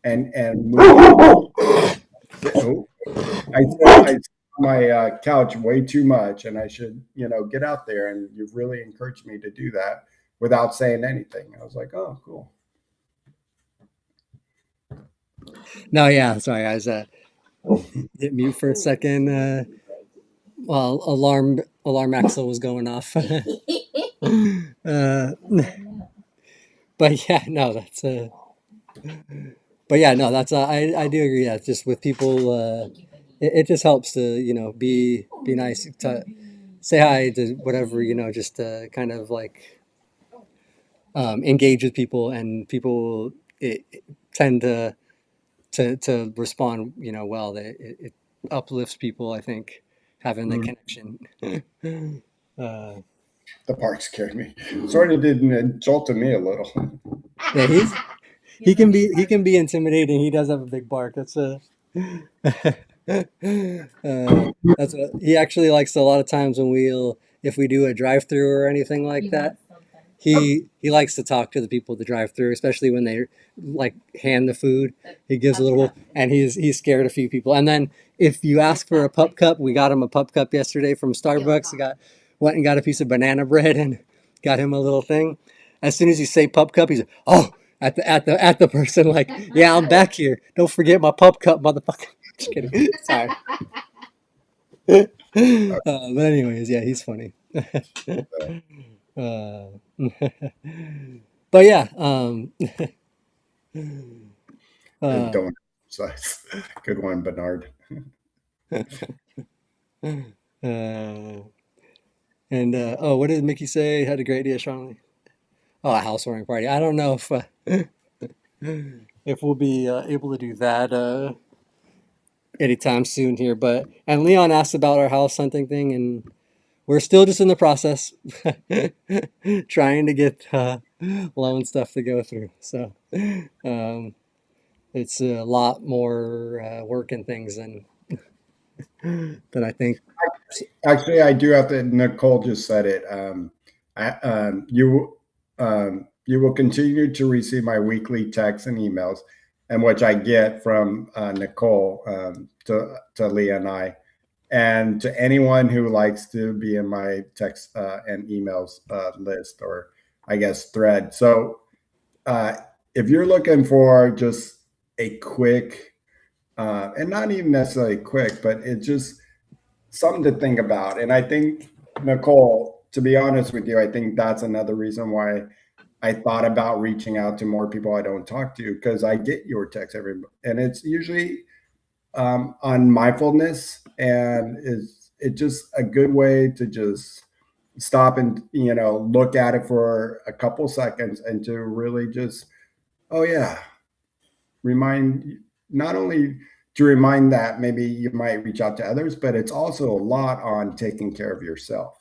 and moving. Oh, I sit on my couch way too much, and I should, get out there. And you've really encouraged me to do that without saying anything. I was like, oh, cool. No, yeah, sorry, I was hit mute for a second. While alarm Axel was going off. uh, but yeah, no, that's I do agree. Yeah, just with people, it just helps to be nice to say hi to whatever just to kind of like engage with people, and people tend to respond well. It uplifts people, I think, having the Mm. connection. uh, The park scared me. Sort of did jolted me a little. yeah, he can be intimidating. He does have a big bark. That's what he actually likes. A lot of times when if we do a drive through or anything like that, he likes to talk to the people at the drive through, especially when they like hand the food. He gives a little, and he's scared a few people. And then if you ask for a pup cup, we got him a pup cup yesterday from Starbucks. Went and got a piece of banana bread and got him a little thing. As soon as you say pup cup, he's like, oh, at the person, like, yeah, I'm back here. Don't forget my pup cup, motherfucker. Just kidding. Sorry. But anyways, yeah, he's funny. uh, but yeah, uh, Don't exercise. Good one, Bernard. uh, and oh, what did Mickey say? Had a great day, Charlie. Oh, a housewarming party. I don't know if we'll be able to do that anytime soon here. But and Leon asked about our house hunting thing, and we're still just in the process, trying to get loan stuff to go through. So um, it's a lot more work and things than I think. Actually, I do have to. Nicole just said it. You will continue to receive my weekly texts and emails, and which I get from Nicole to Leah and I, and to anyone who likes to be in my text and emails list or I guess thread. So if you're looking for just a quick, and not even necessarily quick, but it's just something to think about. And I think, Nicole, to be honest with you, I think that's another reason why I thought about reaching out to more people I don't talk to, because I get your text and it's usually on mindfulness, and is it just a good way to just stop and look at it for a couple seconds and to really just, oh yeah, remind, not only to remind that maybe you might reach out to others, but it's also a lot on taking care of yourself.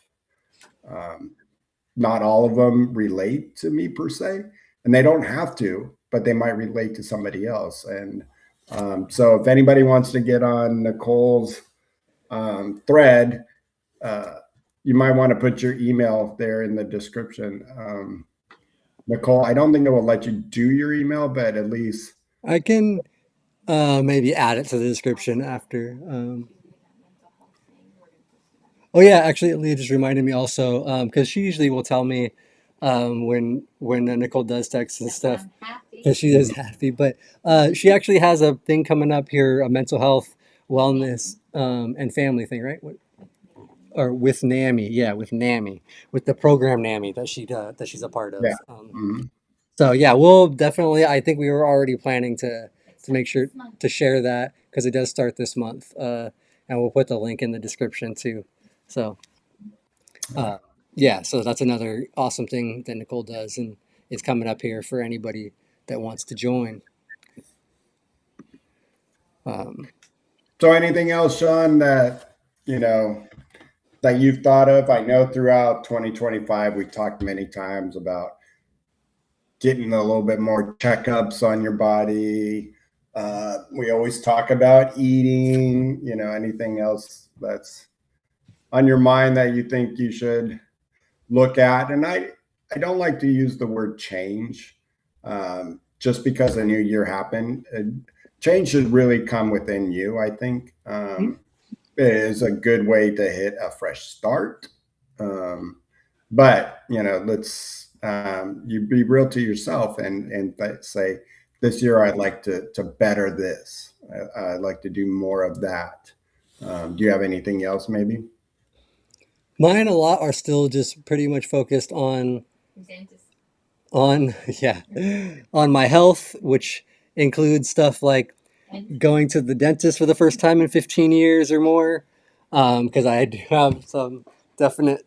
um, Not all of them relate to me per se, and they don't have to, but they might relate to somebody else. And so if anybody wants to get on Nicole's thread, uh, you might want to put your email there in the description. Nicole, I don't think it will let you do your email, but at least, I can maybe add it to the description after. Oh yeah, actually, Leah just reminded me also because she usually will tell me when Nicole does text and stuff because she is happy. But she actually has a thing coming up here, a mental health, wellness, and family thing, right? Or with NAMI, yeah, with NAMI, with the program NAMI that she's a part yeah. of. Mhm. So yeah, we'll definitely. I think we were already planning to make sure to share that because it does start this month, and we'll put the link in the description too. So Yeah. uh, yeah, so that's another awesome thing that Nicole does, and it's coming up here for anybody that wants to join. Um, So anything else, Sean, that you know that you've thought of? I know throughout 2025 we talked many times about getting a little bit more checkups on your body. We always talk about eating. Anything else that's on your mind that you think you should look at? And I don't like to use the word change, just because a new year happened. Change should really come within you, I think. It is a good way to hit a fresh start. Um, but let's, you be real to yourself and say, this year I'd like to better this. I'd like to do more of that. Do you have anything else, maybe? Mine a lot are still just pretty much focused on yeah, on my health, which includes stuff like going to the dentist for the first time in 15 years or more, because I do have some definite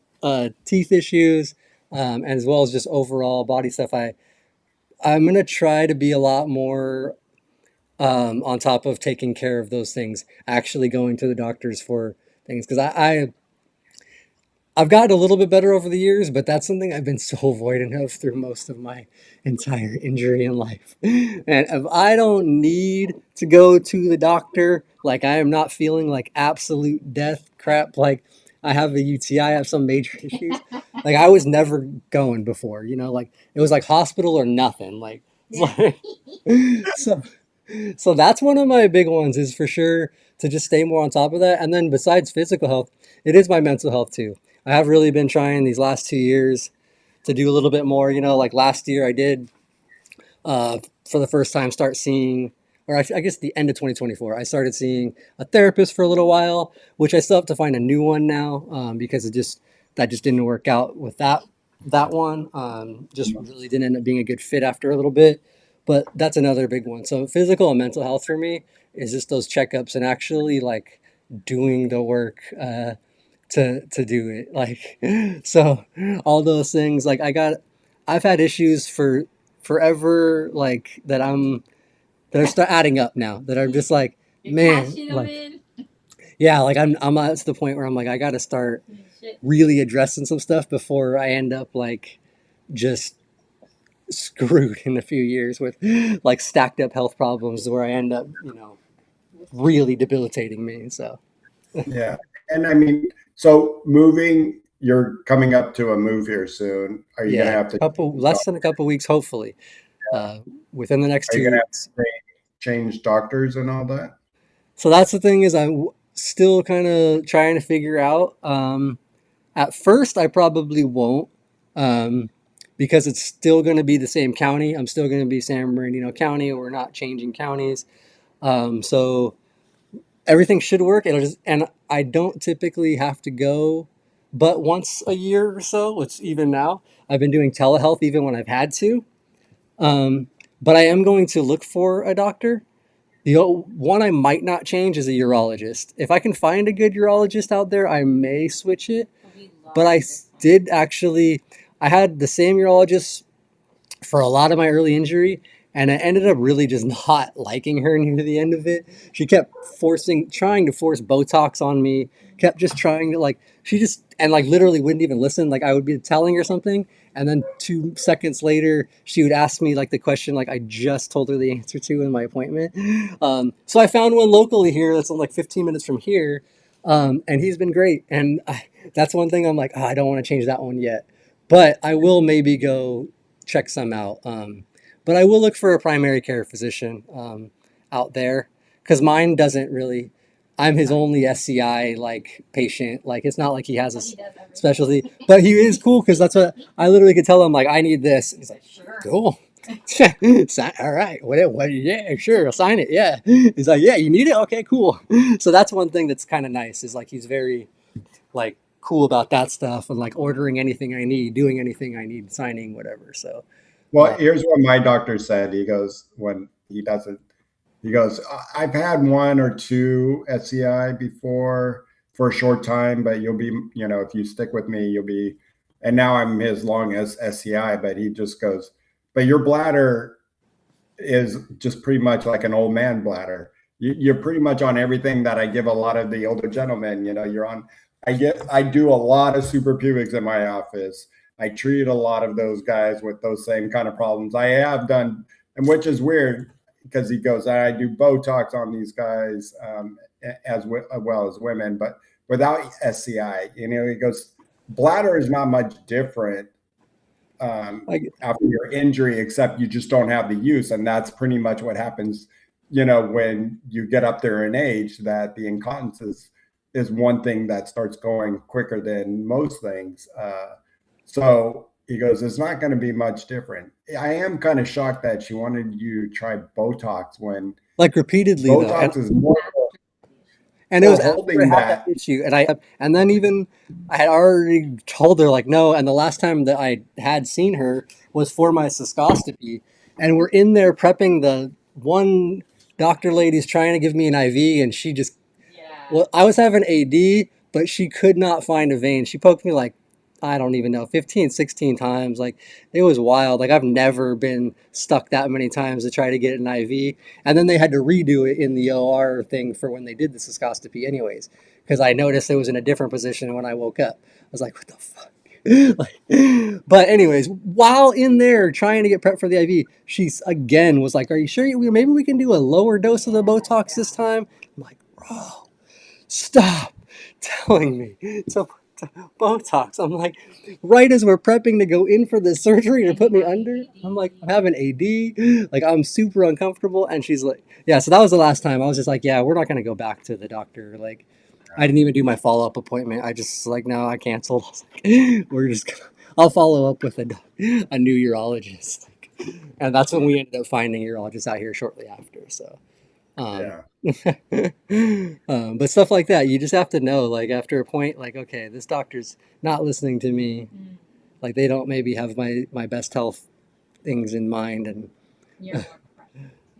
teeth issues, as well as just overall body stuff. I'm gonna try to be a lot more on top of taking care of those things, actually going to the doctors for things, because I've gotten a little bit better over the years, but that's something I've been so avoidant of through most of my entire injury in life. And if I don't need to go to the doctor, like I am not feeling like absolute death crap, like I have a UTI, I have some major issues. Like I was never going before, like it was like hospital or nothing. Like, so so that's one of my big ones is for sure to just stay more on top of that. And then besides physical health, it is my mental health too. I have really been trying these last 2 years to do a little bit more. Like last year I did for the first time start seeing, or I guess the end of 2024, I started seeing a therapist for a little while, which I still have to find a new one now because that just didn't work out with that one. Just really didn't end up being a good fit after a little bit. But that's another big one. So physical and mental health for me is just those checkups and actually like doing the work to do it. Like so all those things like I've had issues for forever like that are start adding up now that I'm just like man like yeah like I'm at the point where I'm like I got to start really addressing some stuff before I end up like just screwed in a few years with like stacked up health problems where I end up really debilitating me. So Yeah. And I mean, so moving, you're coming up to a move here soon. Are you going to yeah, have to, couple less than a couple weeks hopefully uh, within the next are you two going to have weeks. to change doctors and all that? So that's the thing is I'm still kind of trying to figure out. At first, I probably won't, um, because it's still going to be the same county. I'm still going to be San Bernardino County. We're not changing counties. So everything should work. And I don't typically have to go but once a year or so. It's even now. I've been doing telehealth even when I've had to. Um, but I am going to look for a doctor. One I might not change is a urologist. If I can find a good urologist out there, I may switch it. But did actually, I had the same urologist for a lot of my early injury, and I ended up really just not liking her near the end of it. She kept trying to force Botox on me, kept just trying to she just, and literally wouldn't even listen. Like I would be telling her something, and then 2 seconds later, she would ask me the question I just told her the answer to in my appointment. So I found one locally here that's 15 minutes from here, and he's been great. And that's one thing I'm like, oh, I don't want to change that one yet, but I will maybe go check some out. But I will look for a primary care physician out there because mine doesn't really. I'm his only SCI patient. It's not like he has a specialty, but he is cool because that's what I literally could tell him. I need this. He's like, cool. All right. What? Yeah, sure. I'll sign it. Yeah. He's like, yeah, you need it. Okay, cool. So that's one thing that's kind of nice is he's very cool about that stuff and ordering anything I need, doing anything I need, signing whatever. So Well, here's what my doctor said. He goes, when he doesn't, he goes, I've had one or two SCI before for a short time, but you'll be, if you stick with me, you'll be, and now I'm his long as SCI, but he just goes, but your bladder is just pretty much like an old man bladder. You're pretty much on everything that I give a lot of the older gentlemen. You're on. I do a lot of super pubics in my office. I treat a lot of those guys with those same kind of problems. I have done, and which is weird because he goes, I do Botox on these guys as well as women, but without SCI. He goes, bladder is not much different after your injury, except you just don't have the use. And that's pretty much what happens, when you get up there in age, that the incontinence is one thing that starts going quicker than most things. So he goes, it's not going to be much different. I am kind of shocked that she wanted you to try Botox when repeatedly though. Botox is more And it was after I holding had that that. issue, and then even I had already told her no. And the last time that I had seen her was for my cystoscopy, and we're in there prepping. The one doctor lady's trying to give me an IV, and she just well, I was having AD, but she could not find a vein. She poked me I don't even know, 15, 16 times. It was wild. I've never been stuck that many times to try to get an IV. And then they had to redo it in the OR thing for when they did the cystoscopy anyways, because I noticed it was in a different position when I woke up. I was like, what the fuck? But anyways, while in there trying to get prepped for the IV, she again was like, are you sure maybe we can do a lower dose of the Botox this time? I'm like, bro, stop telling me to Botox. I'm like, right as we're prepping to go in for the surgery to put me under, I'm like, I'm having AD. I'm super uncomfortable. And she's like, yeah, so that was the last time. I was just like, yeah, we're not going to go back to the doctor. I didn't even do my follow up appointment. I just, no, I canceled. I was we're just going to, I'll follow up with a new urologist. And that's when we ended up finding urologists out here shortly after. So, um, Yeah. but stuff like that, you just have to know, after a point, okay, this doctor's not listening to me. They don't maybe have my best health things in mind. And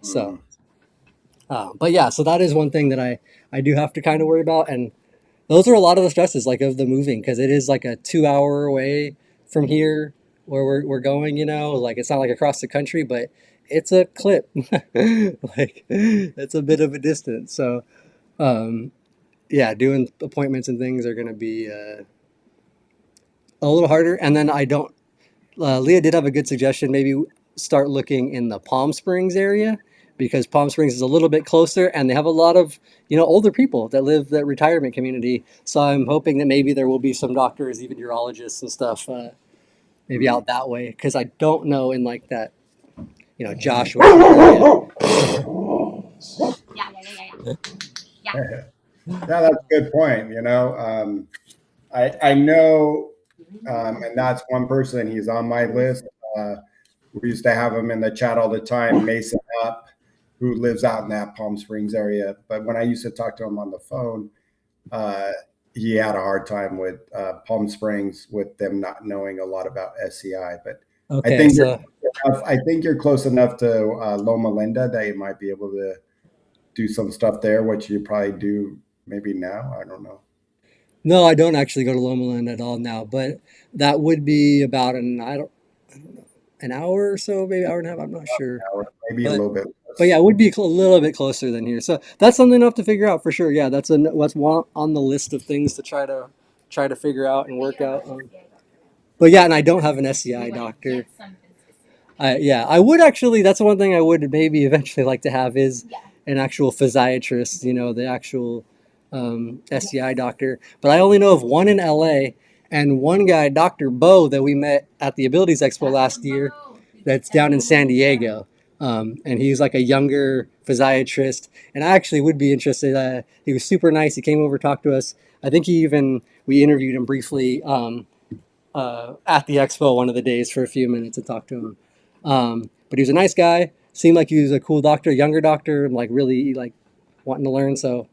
so, but yeah, so that is one thing that I do have to kind of worry about. And those are a lot of the stresses, of the moving, because it is a 2 hour away from here where we're going, it's not across the country, but it's a clip. It's a bit of a distance. So, um, yeah, doing appointments and things are going to be a little harder. And then I don't. Leah did have a good suggestion. Maybe start looking in the Palm Springs area because Palm Springs is a little bit closer, and they have a lot of older people that live that retirement community. So I'm hoping that maybe there will be some doctors, even urologists and stuff, maybe out that way. Because I don't know in that Joshua area. Yeah, that's a good point. I know And that's one person. He's on my list. Uh, we used to have him in the chat all the time, Mason Up, who lives out in that Palm Springs area. But when I used to talk to him on the phone, uh, he had a hard time with Palm Springs with them not knowing a lot about SCI. But I Okay, think you're so I think you're close enough to Loma Linda that you might be able to do some stuff there, which you probably do maybe now. I don't know. no, I don't actually go to Loma Linda at all now, but that would be about I don't know, an hour or so, maybe hour and a half. I'm not sure, Or maybe a but little bit but yeah, less. it would be a little bit closer than here. So that's something enough to figure out for sure. Yeah, what's one on the list of things to try to figure out and work out. But yeah, and I don't have an SCI doctor. Yeah, I would actually. That's one thing I would maybe eventually like to have is an actual physiatrist. You know, the actual SCI doctor. But I only know of one in LA and one guy, Doctor Bo, that we met at the Abilities Expo last year. That's down in San Diego. And he's like a younger physiatrist, and I actually would be interested. He was super nice. He came over, talked to us. I think we interviewed him briefly at the expo one of the days for a few minutes and talked to him. But he was a nice guy. Seemed like he was a cool doctor, younger doctor, and like really like wanting to learn. So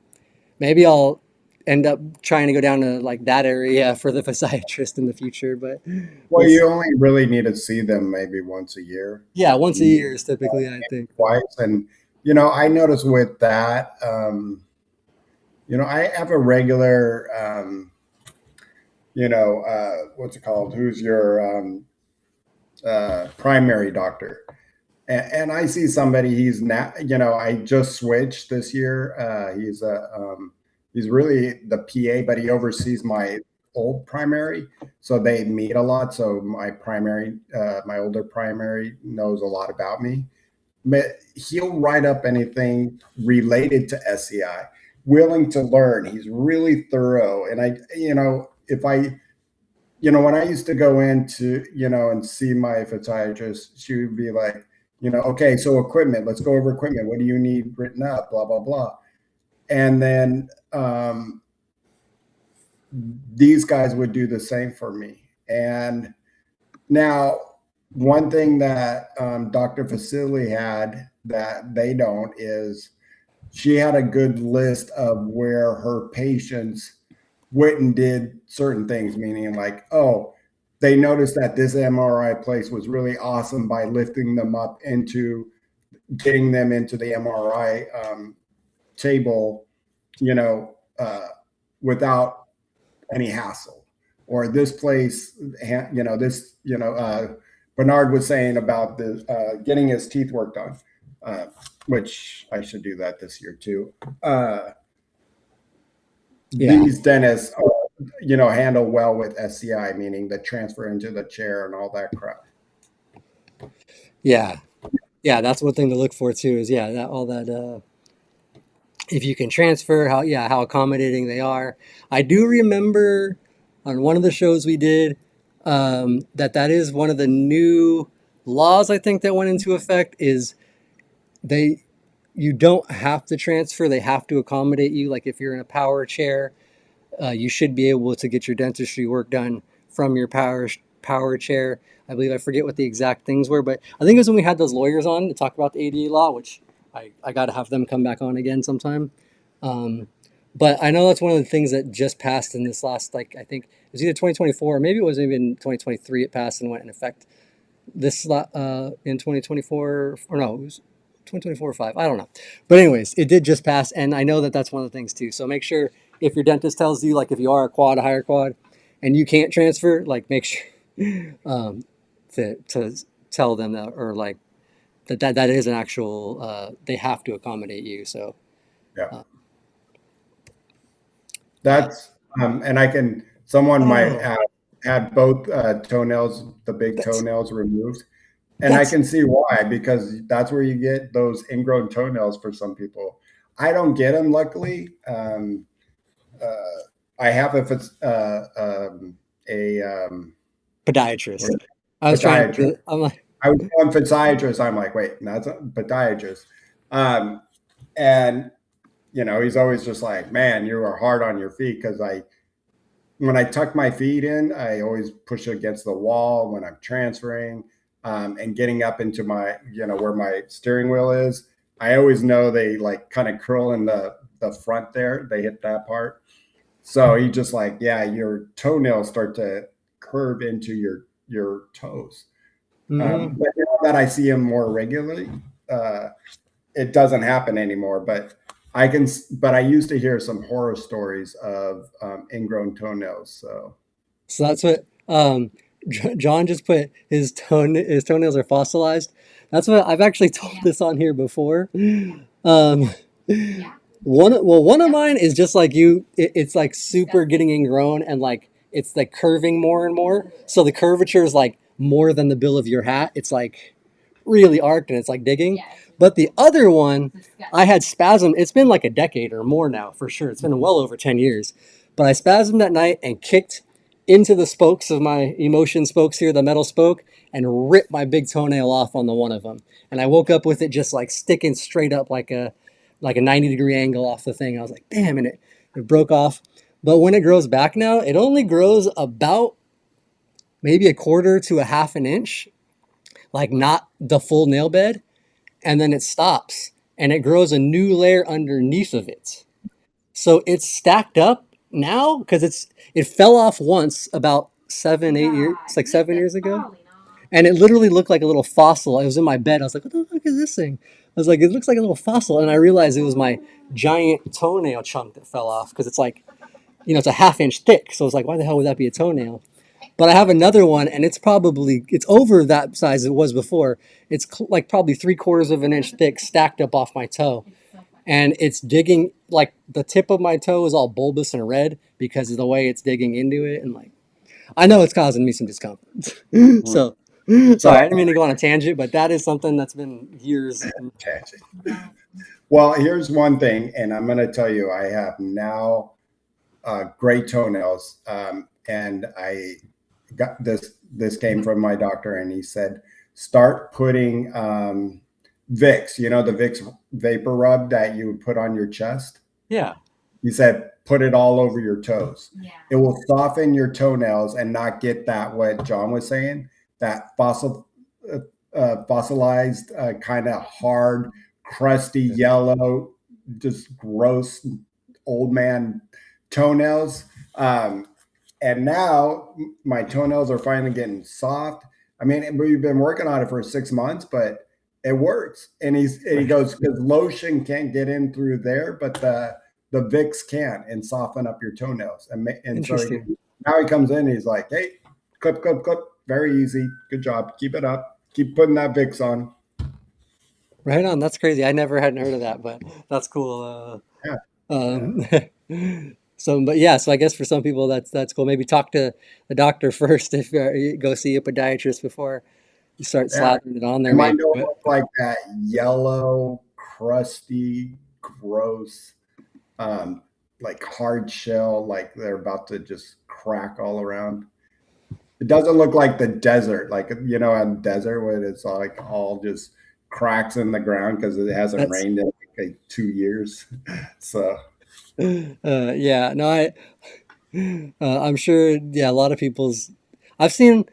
maybe I'll end up trying to go down to like that area for the physiatrist in the future. But Well, we'll you see. only really need to see them maybe once a year, Yeah, once a maybe year is typically I think though. twice. And I notice with that, I have a regular, what's it called? Who's your primary doctor? And I see somebody. He's now, I just switched this year. He's really the PA, but he oversees my old primary, so they meet a lot. So my older primary knows a lot about me. But he'll write up anything related to SCI, willing to learn. He's really thorough, and if I when I used to go into, and see my physiatrist, she would be like, okay, so equipment, let's go over equipment. What do you need written up? Blah, blah, blah. And then these guys would do the same for me. And now, one thing that Dr. Facili had that they don't is she had a good list of where her patients went and did certain things, meaning like, oh, they noticed that this MRI place was really awesome by lifting them up into getting them into the MRI table, you know, uh, without any hassle. Or this place, Bernard was saying about the getting his teeth worked on, uh, which I should do that this year too. Yeah, These dentists, handle well with SCI, meaning the transfer into the chair and all that crap. yeah, yeah. That's one thing to look for too. Is yeah, that all that. If you can transfer, how accommodating they are. I do remember on one of the shows we did that is one of the new laws I think that went into effect is they you don't have to transfer. They have to accommodate you. Like if you're in a power chair, you should be able to get your dentistry work done from your power chair. I believe I forget what the exact things were, but I think it was when we had those lawyers on to talk about the ADA law, which I got to have them come back on again sometime. Um, but I know that's one of the things that just passed in this last, like, I think it was either 2024 or maybe it was even 2023 it passed and went in effect in 2024, or no, it was 2024 or 5. I don't know. But anyways, it did just pass. And I know that that's one of the things too. So make sure if your dentist tells you, like if you are a higher quad and you can't transfer, like make sure um, to tell them that, or like that is an actual, they have to accommodate you. So, Yeah, uh, yeah. that's and I can. Someone might Oh, have had both toenails, the big that's, toenails removed, and I that's, can see why, because that's where you get those ingrown toenails for some people. I don't get them, luckily. Uh, I have if it's a what podiatrist. is it? I was trying to Podiatrist. think I'm like, I was going physiatrist. I'm like, wait, that's a podiatrist. Um, and he's always just like, man, you are hard on your feet because when I tuck my feet in, I always push against the wall when I'm transferring, and getting up into my, where my steering wheel is. I always know they like kind of curl in the front there. They hit that part. So he just like, yeah, your toenails start to curve into your toes. Hmm. But now that I see him more regularly, uh, it doesn't happen anymore. But I used to hear some horror stories of ingrown toenails. So So that's what John just put. His toenails are fossilized. That's what I've actually told this on here before. Um, one of mine is just like you. It's like super getting ingrown and like it's like curving more and more. So the curvature is like more than the bill of your hat. It's like really arced and it's like digging. But the other one, I had spasm. It's been like a decade or more now for sure. It's been well over 10 years. But I spasmed at night and kicked into the spokes of my emotion spokes here, the metal spoke, and ripped my big toenail off on the one of them. And I woke up with it just like sticking straight up like a 90-degree angle off the thing. I was like, damn, and it broke off. But when it grows back now, it only grows about maybe a quarter to a half an inch, like not the full nail bed, and then it stops and it grows a new layer underneath of it. So it's stacked up now because it fell off once about 7, 8 years, it's like 7 years ago, and it literally looked like a little fossil. I was in my bed. I was like, "What the fuck is this thing?" I was like, "It looks like a little fossil," and I realized it was my giant toenail chunk that fell off because it's like, it's a half inch thick. So it's like, why the hell would that be a toenail? But I have another one, and it's over that size it was before. It's like probably 3/4 of an inch thick, stacked up off my toe, and it's digging like the tip of my toe is all bulbous and red because of the way it's digging into it, and like I know it's causing me some discomfort. So sorry, I so didn't mean to go on a tangent, but that is something that's been years. well, here's one thing, and I'm going to tell you, I have now great toenails, and I got this. This came from my doctor, and he said start putting Vicks. You know the Vicks vapor rub that you would put on your chest. Yeah, He said put it all over your toes. It will soften your toenails and not get that what John was saying, that uh, fossilized kind of hard, crusty yellow, just gross old man toenails. Um, and now my toenails are finally getting soft. I mean, we've been working on it for 6 months, but it works. And he goes because lotion can't get in through there, but the Vicks can and soften up your toenails. And so interesting. now he comes in, he's like, hey, clip, clip, clip, very easy, good job, keep it up, keep putting that Vicks on. Right on. That's crazy. I never hadn't heard of that, but that's cool. Yeah, yeah, Um, so, but yeah, so I guess for some people that's cool. Maybe talk to the doctor first if you go see a podiatrist before you start yeah. slathering it on there, And mine maybe. don't But look like that yellow, crusty, gross, um, like hard shell, like they're about to just crack all around. It doesn't look like the desert, like on desert where it's like all just cracks in the ground because it hasn't that's rained in like 2 years. So yeah. No, I'm sure. Yeah, a lot of people's. I've seen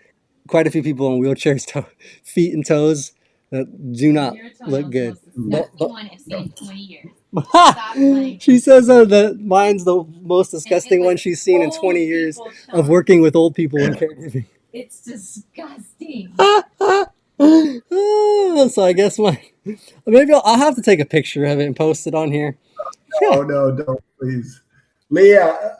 quite a few people in wheelchairs, feet and toes that do not look good. But she says that mine's the most disgusting one she's seen in 20 years of working with old people and caregiving. So I guess maybe I'll have to take a picture of it and post it on here. oh no, don't please, Leah.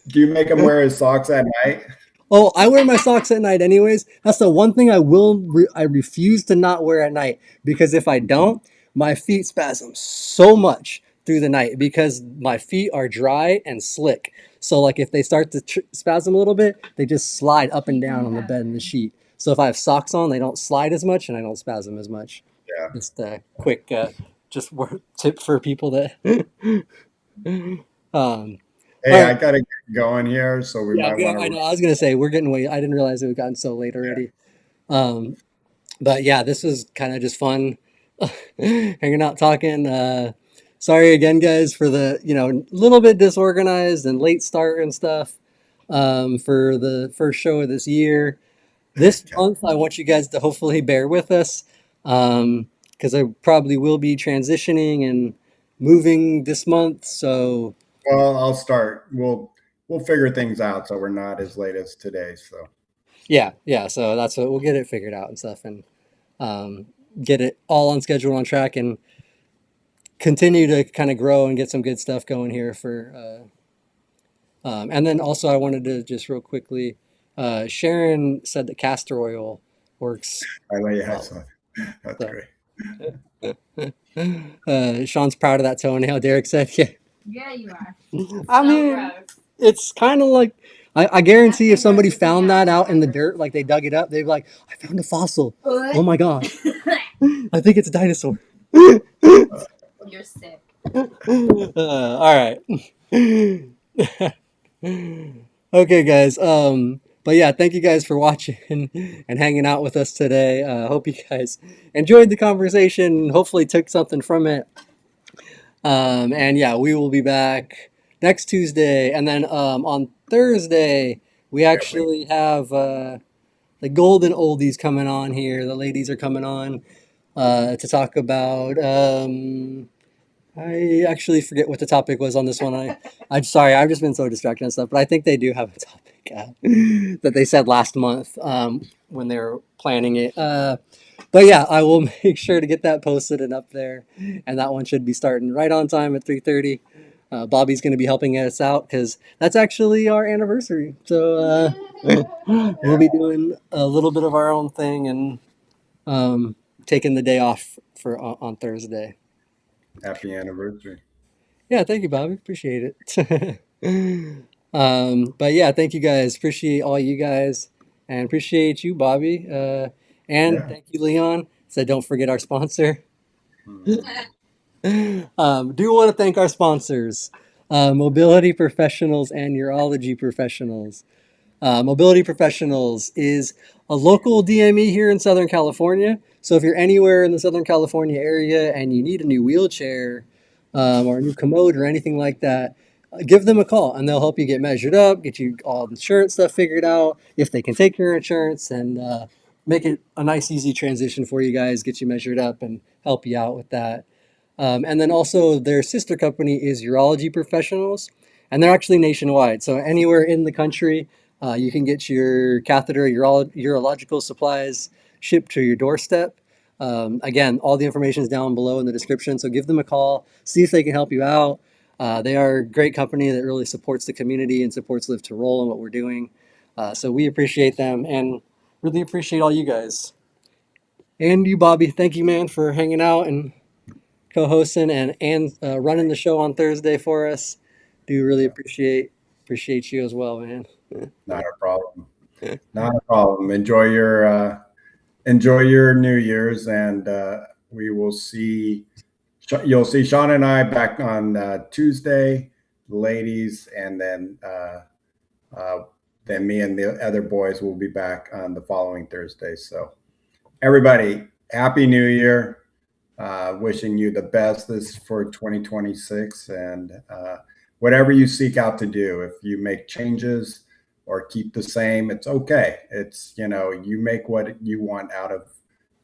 Do you make him wear his socks at night? Oh, I wear my socks at night anyways. That's the one thing I refuse to not wear at night because if I don't, my feet spasm so much through the night because my feet are dry and slick. So like if they start to spasm a little bit, they just slide up and down on the bed and the sheet. So if I have socks on, they don't slide as much and I don't spasm as much. Yeah. Just a quick just tip for people that um all Hey, I right. gotta get going here, so we Yeah, might want I to. know. I was gonna say we're getting way. I didn't realize it had gotten so late already. Um, but yeah, this was kind of just fun, hanging out, talking. Sorry again, guys, for the little bit disorganized and late start and stuff. for the first show of this year. This month, I want you guys to hopefully bear with us because I probably will be transitioning and moving this month. So Well, I'll start. We'll figure things out so we're not as late as today. So yeah, yeah. So that's what we'll get it figured out and stuff, and um, get it all on schedule, on track, and continue to kind of grow and get some good stuff going here for. And then also, I wanted to just real quickly. Sharon said that castor oil works I lay your well. heads on. That's So. great. Sean's proud of that toenail. Derek said, "Yeah, Yeah, you are. I So mean, gross. it's kind of like I guarantee if somebody found that out in the dirt, like they dug it up, they'd be like, I found a fossil. Oh my gosh, I think it's a dinosaur." You're sick. All right. Okay, guys. But yeah, thank you guys for watching and hanging out with us today. Hope you guys enjoyed the conversation. Hopefully, took something from it. And yeah, we will be back next Tuesday, and then on Thursday we Can't wait. actually have the Golden Oldies coming on here. The ladies are coming on to talk about. I actually forget what the topic was on this one. I'm sorry, I've just been so distracted and stuff. But I think they do have a topic that they said last month when they were planning it. But yeah, I will make sure to get that posted and up there, and that one should be starting right on time at 3:30. Bobby's going to be helping us out because that's actually our anniversary. So we'll Yeah. be doing a little bit of our own thing and taking the day off for on Thursday. Happy anniversary. Yeah, thank you, Bobby. Appreciate it. But yeah, thank you guys. Appreciate all you guys, and appreciate you, Bobby. And Yeah. thank you, Leon. So don't forget our sponsor. Mhm. Do want to thank our sponsors, Mobility Professionals and Urology Professionals. Mobility Professionals is a local DME here in Southern California. So if you're anywhere in the Southern California area and you need a new wheelchair or a new commode or anything like that, give them a call and they'll help you get measured up, get you all the insurance stuff figured out, if they can take your insurance, and make it a nice, easy transition for you guys, get you measured up and help you out with that. And then also their sister company is Urology Professionals, and they're actually nationwide. So anywhere in the country, you can get your catheter, urological supplies shipped to your doorstep. Again, all the information is down below in the description. So give them a call, see if they can help you out. They are a great company that really supports the community and supports Live to Roll and what we're doing. So we appreciate them and really appreciate all you guys. And you, Bobby, thank you, man, for hanging out and co-hosting and running the show on Thursday for us. Do really Yeah. appreciate you as well, man. Not a problem. Not a problem. Enjoy your New Year's, and we will see. You'll see Sean and I back on Tuesday, the ladies, and uh, then me and the other boys will be back on the following Thursday. So everybody, happy New Year. Wishing you the best this for 2026, and whatever you seek out to do, if you make changes or keep the same, it's okay. It's, you make what you want out of,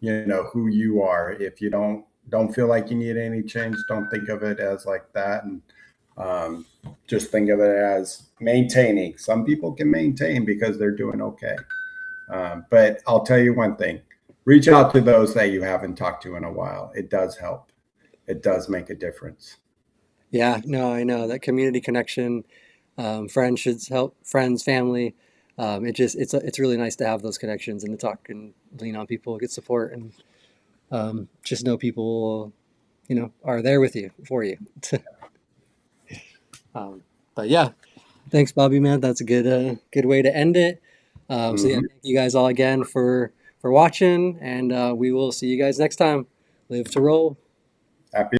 who you are. If you don't feel like you need any change, don't think of it as like that, and um, just think of it as maintaining. Some people can maintain because they're doing okay. But I'll tell you one thing, reach out to those that you haven't talked to in a while. It does help. It does make a difference. Yeah, no, I know that community connection, friends should help friends, family. It's really nice to have those connections and to talk and lean on people, get support, and just know people, are there with you for you. um, but yeah, thanks, Bobby, man. That's a good way to end it. So yeah, Mhm. thank you guys all again for watching, and we will see you guys next time. Live to roll.